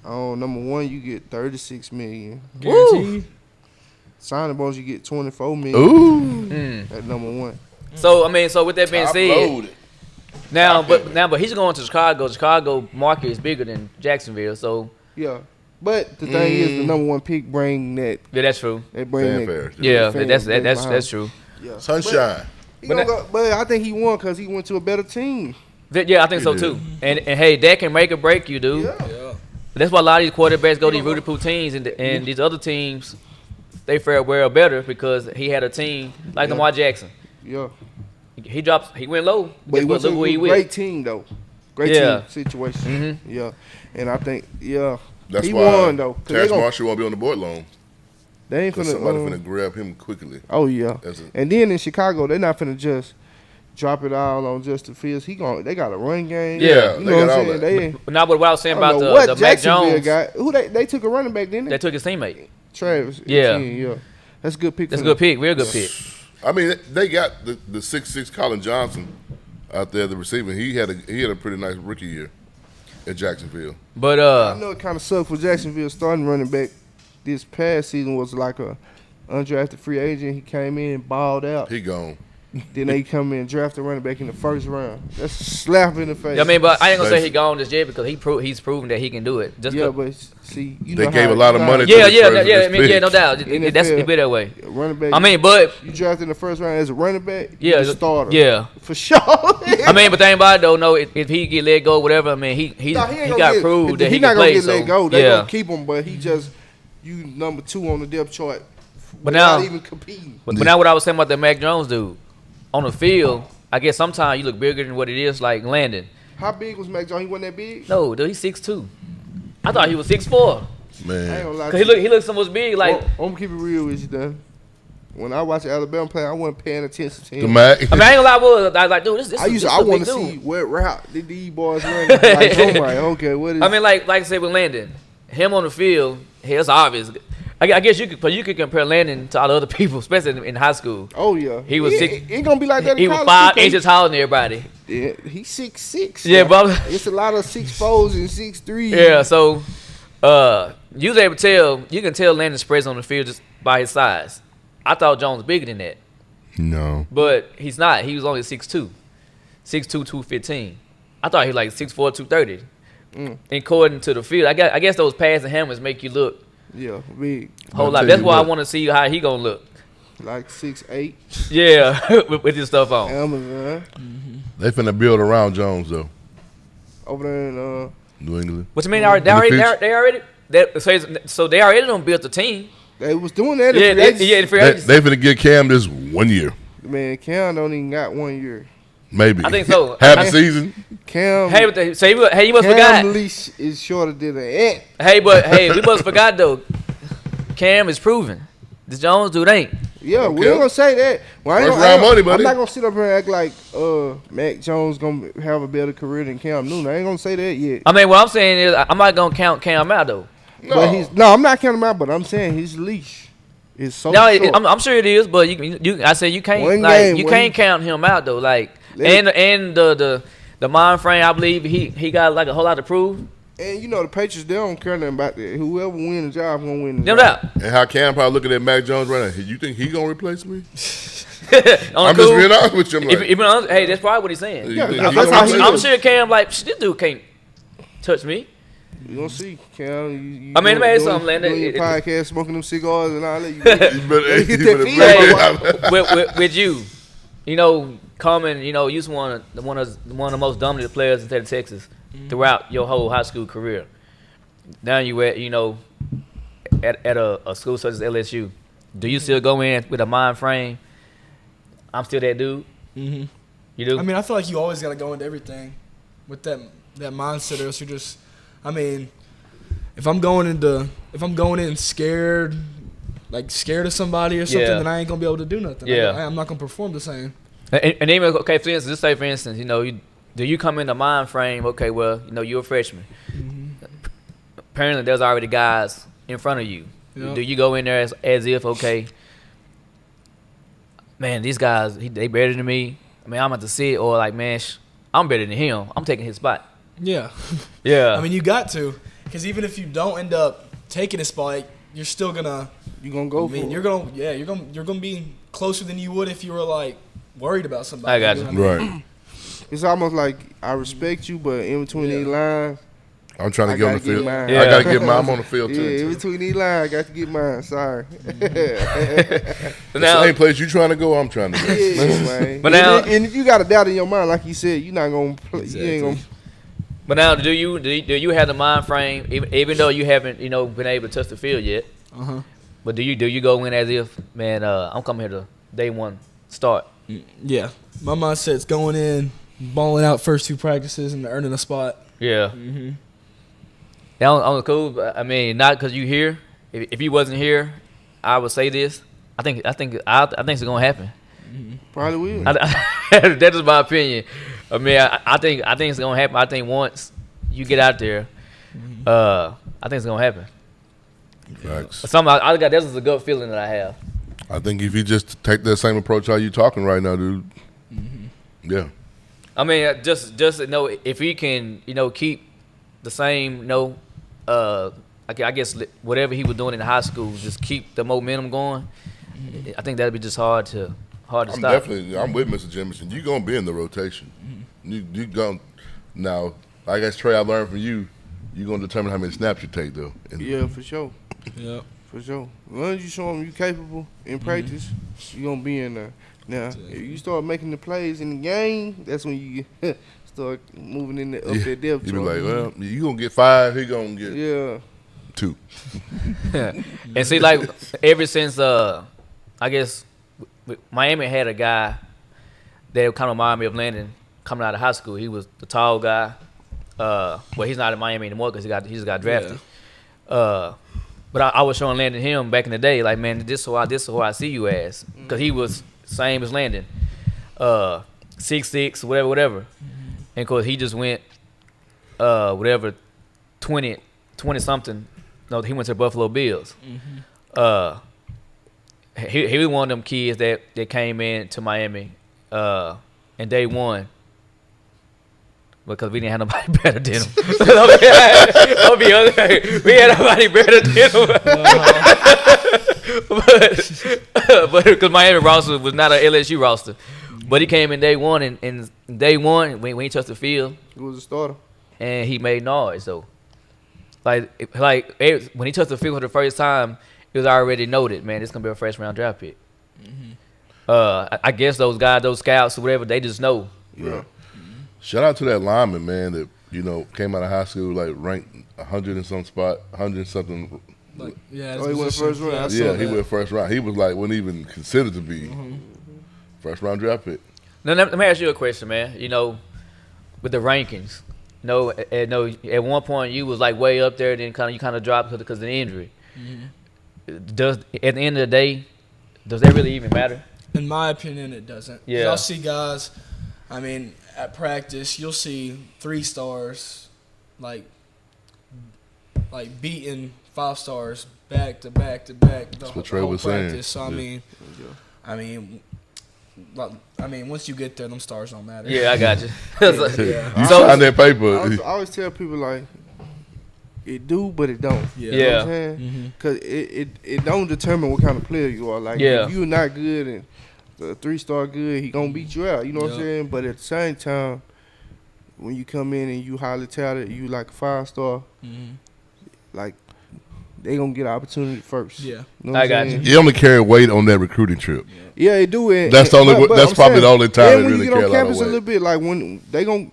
number one, you get $36 million. Guaranteed. Signing bonus, you get $24 million. Ooh. At number one. So I mean, so with that being Top said, loaded. but he's going to Chicago. Chicago market is bigger than Jacksonville. So Yeah. But the thing is, the number one pick bring that. yeah, that's true. They bring Fanfare. that. Yeah, fan that's base behind. that's true. Yeah. Sunshine. But I think he won because he went to a better team. Yeah, I think so He too. did. And hey, that can make or break you, dude. Yeah. Yeah. That's why a lot of these quarterbacks go to these Rudy Poo teams, and these other teams, they fare well better because he had a team like Yeah. Lamar Jackson. Yeah. He went low. But he went to Look where he a went. great team, though. Great Yeah. team situation. Mhm. Yeah. And I think, That's he why won, though. 'Cause Terrence Marshall won't be on the board long. They ain't Because finna. somebody finna grab him quickly. Oh, yeah. That's a- And then in Chicago, they're not finna just drop it all on Justin Fields. They got a run game. Yeah, you they know what got I'm all saying. that. But now what I was saying I don't about know what the Mac Jacksonville Jones, got. Who they took a running back, didn't they? they took his teammate. Travis. Yeah. Etienne, yeah. That's a good pick. That's a for good pick, real good pick. I mean, they got the 6'6" Colin Johnson out there, the receiver. He had a pretty nice rookie year at Jacksonville. But I know it kind of sucked for Jacksonville. Starting running back this past season was like a undrafted free agent. He came in, balled out. He gone. Then they come in and draft a running back in the first round. That's a slap in the face. I mean, but I ain't gonna say he gone just yet because he's proven that he can do it. Just yeah, 'cause- but see, you They know gave how, a lot of you know money how to yeah, the yeah, first yeah, of I mean, his yeah, no picks. doubt. NFL That's it be that way. running back. I mean, but you drafted in the first round as a running back. yeah, you the starter. yeah. for sure. I mean, but the thing about it though, no, if he get let go, whatever. I mean, he Nah, ain't gonna got get- proved that he not can gonna play. get So let go. They yeah, gonna keep him, but he just you number 2 on the depth chart. But without now- even competing. but now what I was saying about that Mac Jones dude on the field, I guess sometimes you look bigger than what it is. Like Landon, How big was Mac Jones? He wasn't that big. no, dude, he's 6'2". I thought he was 6'4". I ain't Man, gonna lie. Cause to you. he looked so much big. Like I'm gonna keep it real with you, Dan. When I watched Alabama play, I wasn't paying attention to the him. Mac. I mean, I ain't gonna lie, I was like, dude, this I is I want to dude. see what route did these boys run. Like, oh my, okay, what is? I mean, like I said with Landon, him on the field, hey, it's obvious. I guess you could compare Landon to all the other people, especially in high school. oh yeah, he was six- It ain't gonna be like that. He in was college, 5 too, inches taller than everybody. Yeah, he's 6'6". Yeah, now. but It's a lot of 6'4" and 6'3". yeah, so you was able to tell. You can tell Landon's presence on the field just by his size. I thought Jones was bigger than that, No. but he's not. He was only 6'2", 6'2", 215. I thought he was like 6'4", 230. According to the field, I guess those passing helmets make you look Yeah, big, whole I'll lot. tell That's you why I what. want to see how he gonna look. like 6'8". Yeah, with his stuff on. Amazon They finna build around Jones though. over there in New England. What you mean? So they already done built the team. they was doing that. Yeah, in free agency. in free They agency. finna give Cam this 1 year, Man, Cam don't even got 1 year. maybe. I think so. Half the season. Cam, Hey, but you must Cam forgot. leash is shorter than an ant. Hey, we must forgot though. Cam is proven. This Jones dude ain't. Yeah, we Okay. ain't gonna say that. Well, I ain't First gonna- I round ain't- money, buddy. I'm not gonna sit up here and act like Mac Jones gonna have a better career than Cam Newton. I ain't gonna say that yet. I mean, what I'm saying is, I'm not gonna count Cam out though. No. But I'm not counting him out, but I'm saying his leash is so No, short. I'm sure it is, but I said you can't One like game, you when can't count him out though. Like Let and the mind frame, I believe he got like a whole lot to prove. And you know the Patriots, they don't care nothing about that. Whoever win the job gonna win the No job. doubt. And how Cam probably looking at Mac Jones right now. You think he gonna replace me? On I'm cool. just being honest with you. I'm like, Hey, that's probably what he's saying. you Yeah, think that's he gonna how he replace I'm is. me? sure Cam like this dude can't touch me. You gonna see, Cam. You I mean, let me ask you doing- something, Landon. doing your It- podcast, smoking them cigars and all that. You You better, Hit you that better field, break it. with you know, coming, you was one of the most dominant players in the state of Texas throughout your whole high school career. Now you at at a school such as LSU. Do you still go in with a mind frame? I'm still that dude. Mm-hmm. You do? I mean, I feel like you always got to go into everything with that mindset, or else you're just. I mean, if I'm going in scared of somebody or something, Yeah. then I ain't gonna be able to do nothing. Yeah. I'm not gonna perform the same. And even okay, for instance, just say for instance, do you come in the mind frame? Okay, well, you're a freshman. Apparently, there's already guys in front of you. Yeah. Do you go in there as if okay, man, these guys they better than me. I mean, I'm about to sit or like, man, I'm better than him. I'm taking his spot. Yeah. Yeah. I mean, you got to, because even if you don't end up taking a spot, you're still gonna. You gonna go I mean, for you're gonna be closer than you would if you were like worried about somebody. I got know you. what I mean? Right. It's almost like I respect you, but in between Yeah. these lines, I'm trying to I get on the gotta get field. mine. I Yeah. gotta get mine. I'm on the field yeah, too. in between these lines, I got to get mine. Sorry. So The now, same place you trying to go, I'm trying to go. Yeah, man. But And now- and if you got a doubt in your mind, like you said, you're not gonna play. You ain't gonna. but now, do you have the mind frame, even though you haven't been able to touch the field yet? Uh-huh. But do you go in as if, man, I'm coming here to day one start? Yeah. My mindset's going in, balling out first 2 practices, and earning a spot. Yeah. Mm-hmm. Yeah, on the cool. But, I mean, not because you here. If you wasn't here, I would say this. I think it's gonna happen. Mm-hmm. Probably will. That is my opinion. I mean, I think it's gonna happen. I think once you get out there, I think it's gonna happen. Facts. I got this is a good feeling that I have. I think if you just take that same approach how you talking right now, dude. Yeah. I mean, just if he can, keep the same, I guess whatever he was doing in high school, just keep the momentum going. I think that'd be just hard to stop. I'm with Mr. Jemison. You're gonna be in the rotation. You going now. I guess Trey, I learned from you. You're gonna determine how many snaps you take, though. Yeah, for sure. Yeah. For sure. As long as you show them you capable in practice, you gonna be in there. Now, if you start making the plays in the game, that's when you start moving in up that depth. You be like, well, you gonna get 5, he gonna get 2. And see, like ever since I guess Miami had a guy that kind of reminded me of Landon coming out of high school. He was the tall guy. Well, he's not in Miami anymore because he just got drafted. Yeah. But I was showing Landon him back in the day, like, man, this is who I see you as, because he was same as Landon, 6'6", whatever. And of course he just went 20 something. No, he went to Buffalo Bills. He was one of them kids that came in to Miami and day one. Because we didn't have nobody better than him. I'll be honest, we had nobody better than him. but because Miami roster was not an LSU roster. But he came in day one, and day one, when he touched the field, He was a starter. and he made noise. So, like when he touched the field for the first time, it was already noted, man, this is going to be a first-round draft pick. I guess those guys, those scouts or whatever, they just know. Yeah. Shout out to that lineman, man, that, came out of high school, like, ranked 100 and some spot, 100 and something. Like, yeah, he went first round. Yeah, he went first round. He was, like, wasn't even considered to be first-round draft pick. Now, let me ask you a question, man. With the rankings, at one point you was, like, way up there, then you kind of dropped because of the injury. Does, at the end of the day, does that really even matter? In my opinion, it doesn't. Yeah. I'll see guys, I mean, at practice, you'll see 3 stars, like beating 5 stars back to back to back. That's what Trey was saying. So I mean, once you get there, them stars don't matter. Yeah, I got you. You sign that paper. I always tell people, like, it do, but it don't. Yeah. You know what I'm saying? Because it don't determine what kind of player you are. Like, if you're not good and the 3-star good, he going to beat you out. You know what I'm saying? But at the same time, when you come in and you highly touted, you like a 5-star, like, they going to get an opportunity first. Yeah. You know what I got I'm saying? You only carry weight on that recruiting trip. Yeah, it do. That's the only. That's I'm probably saying, the only time it when really you get carry on a lot campus of a weight. little bit, like when they gonna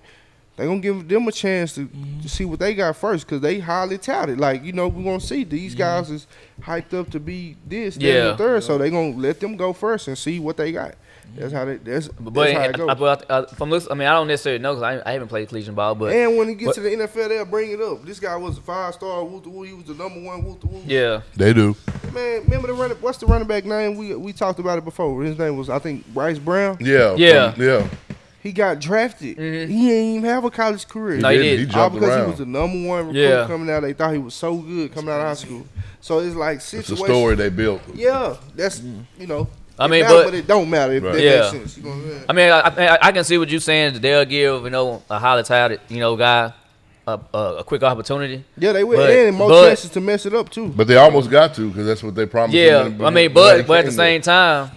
give them a chance to see what they got first, because they highly touted. Like, we gonna see these guys is hyped up to be this, that, and the third. So they gonna let them go first and see what they got. That's how that's how it goes. From looks, I mean, I don't necessarily know because I haven't played collegiate ball, but And when he gets to the NFL, they'll bring it up. This guy was a 5-star. Woo-to-woo. He was the number 1. Woo-to-woo. yeah, They do. Man, remember what's the running back name? We talked about it before. His name was, I think, Bryce Brown. Yeah. Yeah. He got drafted. He didn't even have a college career. No, he did. He All jumped because around. he was the number 1 recruit coming out. They thought he was so good coming out of high school. So it's like It's a situations. story they built. Yeah, that's I mean, but it don't matter if that Right. makes sense. You know what I'm saying? I mean, I can see what you're saying. They'll give a highly touted guy a quick opportunity. Yeah, they will. But- And more but- chances to mess it up too. But they almost got to because that's what they promised. Yeah, him. I mean, but at the same time,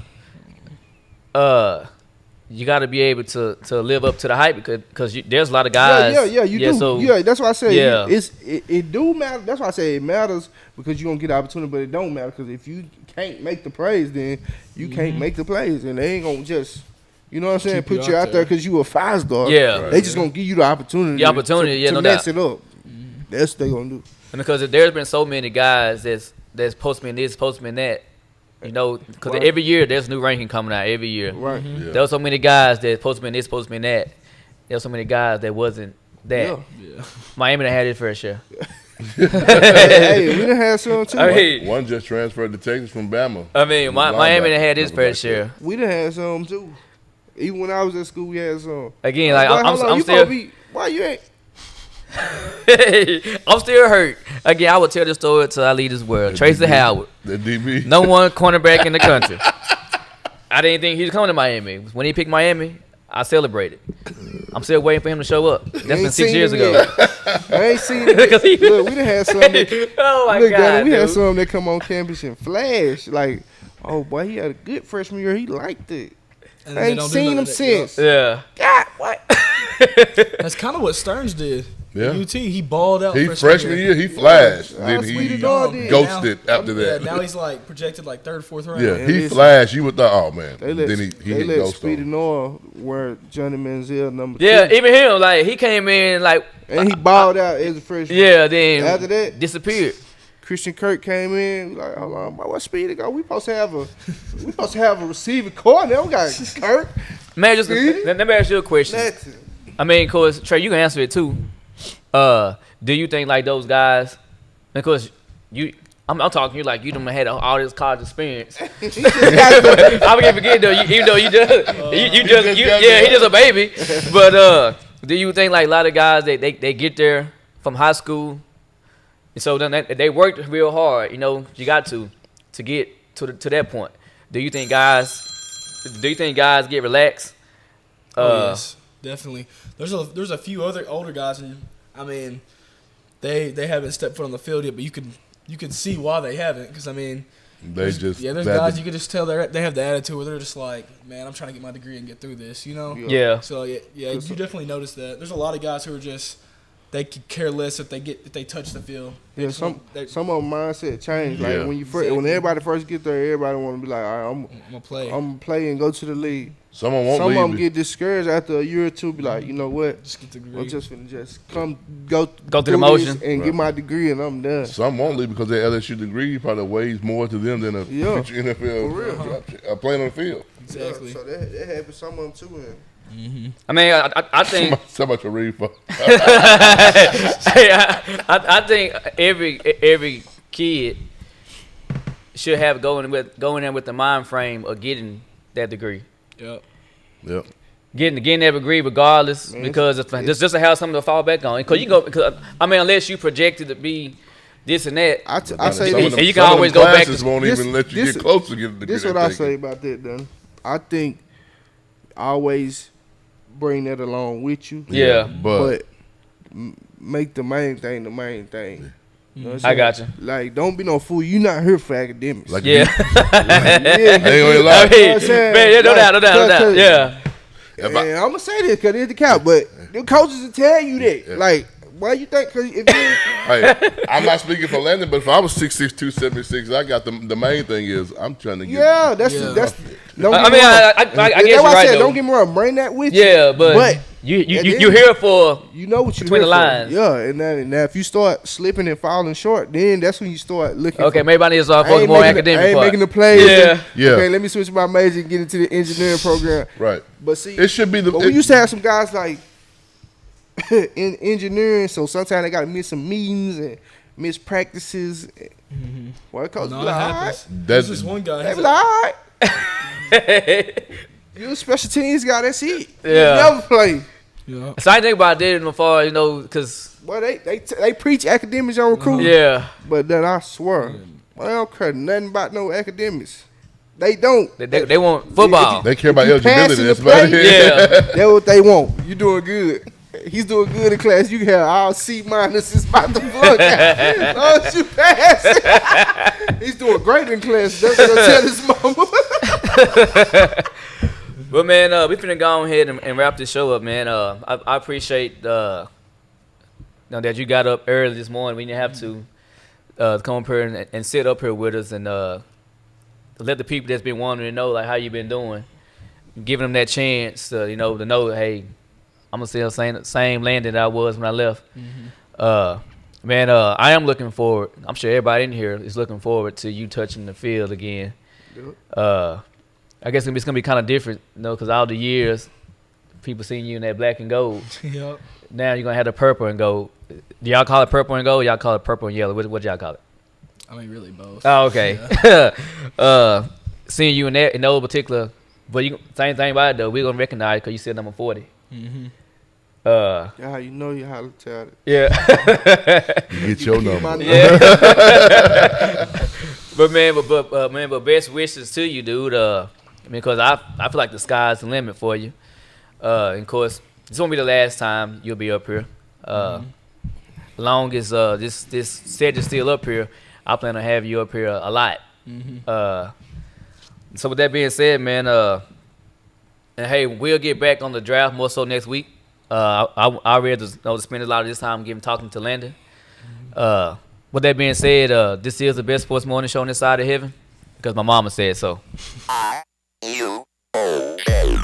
you got to be able to live up to the hype because there's a lot of guys. Yeah, you do. So, That's why I say Yeah. it do matter. That's why I say it matters because you're gonna get the opportunity, but it don't matter because if you can't make the plays, then you can't make the plays, and they ain't gonna just. You know what I'm saying? Keep you Put you out out there there. because you a 5-star. Yeah. They just gonna give you the opportunity. The opportunity, to no mess doubt. it up. That's what they gonna do. And because there's been so many guys that's posting this, posting that, because Right. every year there's new ranking coming out every year. Right. Yeah. There were so many guys that posting this, posting that. There were so many guys that wasn't that. Yeah. Yeah. Miami done had it fair share. Hey, we done had some too. I mean, One just transferred to Texas from Bama. Miami done had his fair share. We done had some too. Even when I was at school, we had some. Again, like Boy, hold on, I'm you still. supposed to be- why you ain't? I'm still hurt. Again, I would tell this story till I leave this world. Tracy Howard, The DB. no one cornerback in the country. I didn't think he was coming to Miami. When he picked Miami, I celebrated. I'm still waiting for him to show up. That's been Ain't 6 seen years him ago. yet. I ain't seen it. Because he- Look, we done had some. That, Oh my look, God, Daddy, we had dude. some that come on campus and flash. Like, oh boy, he had a good freshman year. He liked it. And I they ain't don't do seen none him of that, since. Yeah. God, what? That's kind of what Stearns did. Yeah. At UT, he balled out. He freshman year, he flashed. How Then sweet he a dog did. ghosted after Yeah, that. now he's like projected like third, fourth round. Yeah, And he listen, flashed. You would thought, oh man. They let, Then he they hit let ghost Speedy on. Noah wear Johnny Manziel number Yeah, 2. even him, like he came in like And he balled out as a freshman. yeah, then After that- disappeared. Christian Kirk came in, like, hold on, boy, what Speedy go? We supposed to have a receiving core. Now we got Kirk. Man, just See? let me ask you a question. Nothing. I mean, cause Trey, you can answer it too. Do you think like those guys? Because I'm talking to you like you done had all this college experience. I'm gonna forget though. Even though he just a baby. But do you think like a lot of guys they get there from high school, and so then they worked real hard. You know, you got to get to that point. Do you think guys get relaxed? Oh, yes, definitely. There's a few other older guys, and I mean, they haven't stepped foot on the field yet, but you can see why they haven't, because I mean, They just there's guys you can just tell they have the attitude where they're just like, man, I'm trying to get my degree and get through this, you know? Yeah. So yeah, you definitely notice that. There's a lot of guys who are just they could care less if they touch the field. Yeah, some of them mindset change. Like Yeah. when when everybody first get there, everybody want to be like, all right, I'm gonna play. I'm gonna play and go to the league. Someone won't Some of leave. them get discouraged after a year or two. Be like, you know what? just get the degree. I'm just finna go Go through the do this motion. and get my degree and I'm done. Some won't leave because their LSU degree probably weighs more to them than a Yeah. future NFL For real. playing on the field. Exactly. Yeah, so that happens some of them too. And I mean, I think So much to read for. I think every kid should have going in with the mind frame of getting that degree. Yep. Yep. Getting that degree regardless, Man, because it's just to have something to fall back on. Because I mean, unless you projected to be this and that, I Some say of this. them- and you can some of always them go back classes to- won't this- even let you this- get close to getting the degree. This is what they're I taking. say about that, Dunn. I think always bring that along with you. Yeah. But Make the main thing the main thing. You know what I'm I saying? got you. Like, don't be no fool. You not here for academics. like Yeah. I ain't gonna lie. I mean, what I'm saying? man, yeah, no Like, doubt, no doubt. cause- Yeah. If and I- I'm gonna say this because it's the count, but the coaches will tell you that. Yeah. Like, why you think? Because if you Hey, I'm not speaking for Landon, but if I was 6'6", 276, I got the main thing is I'm trying to get. yeah, that's Yeah. that's. Don't I get mean, me wrong. I guess That's you're why I right said though. don't get me wrong. Bring that with you. Yeah, but you at the here end- for You know what you Between here the for. lines. Yeah, and now if you start slipping and falling short, then that's when you start looking. okay. for, Maybe I need to start I focusing ain't more on making academic I ain't part. making the plays. Yeah. Yeah. Okay, let me switch my major and get into the engineering program. Right. But see, It should be the. but we used to have some guys like in engineering, so sometimes they got to miss some meetings and miss practices. Well, coach No, be that like, all right. happens. That's There's this one guy. They he's be like, like, all right. You a special teams guy, that's it. Yeah. You never play. yeah. So I think about that before, because Boy, they preach academics on recruiting. yeah, But then I swear, boy, they don't care nothing about no academics. They don't. they want football. they care about you eligibility. passing That's the about play, it. Yeah. That's what they want. You doing good. He's doing good in class. You can have all C minuses about the book. As long as you pass. He's doing great in class. That's what I tell his mama. But man, we finna go ahead and wrap this show up, man. I appreciate that you got up early this morning. We didn't have to come up here and sit up here with us and let the people that's been wanting to know like how you been doing, giving them that chance to know hey, I'm gonna still same Landon that I was when I left. Man, I am looking forward. I'm sure everybody in here is looking forward to you touching the field again. I guess it's gonna be kind of different, because all the years people seeing you in that black and gold. Yep. Now you're gonna have the purple and gold. Do y'all call it purple and gold? Y'all call it purple and yellow? What y'all call it? I mean, really both. Oh, okay. Yeah. Seeing you in those particular But same thing about it though. We're gonna recognize because you said number 40. Mm-hmm. That's how you know you're highly talented. Yeah. You get your number. Yeah. but best wishes to you, dude. Because I feel like the sky's the limit for you. And of course, this won't be the last time you'll be up here. Long as this set is still up here, I plan on having you up here a lot. So with that being said, man, and hey, we'll get back on the draft more so next week. I ready to spend a lot of this time talking to Landon. With that being said, this is the best sports morning show on this side of heaven because my mama said so. Are you okay?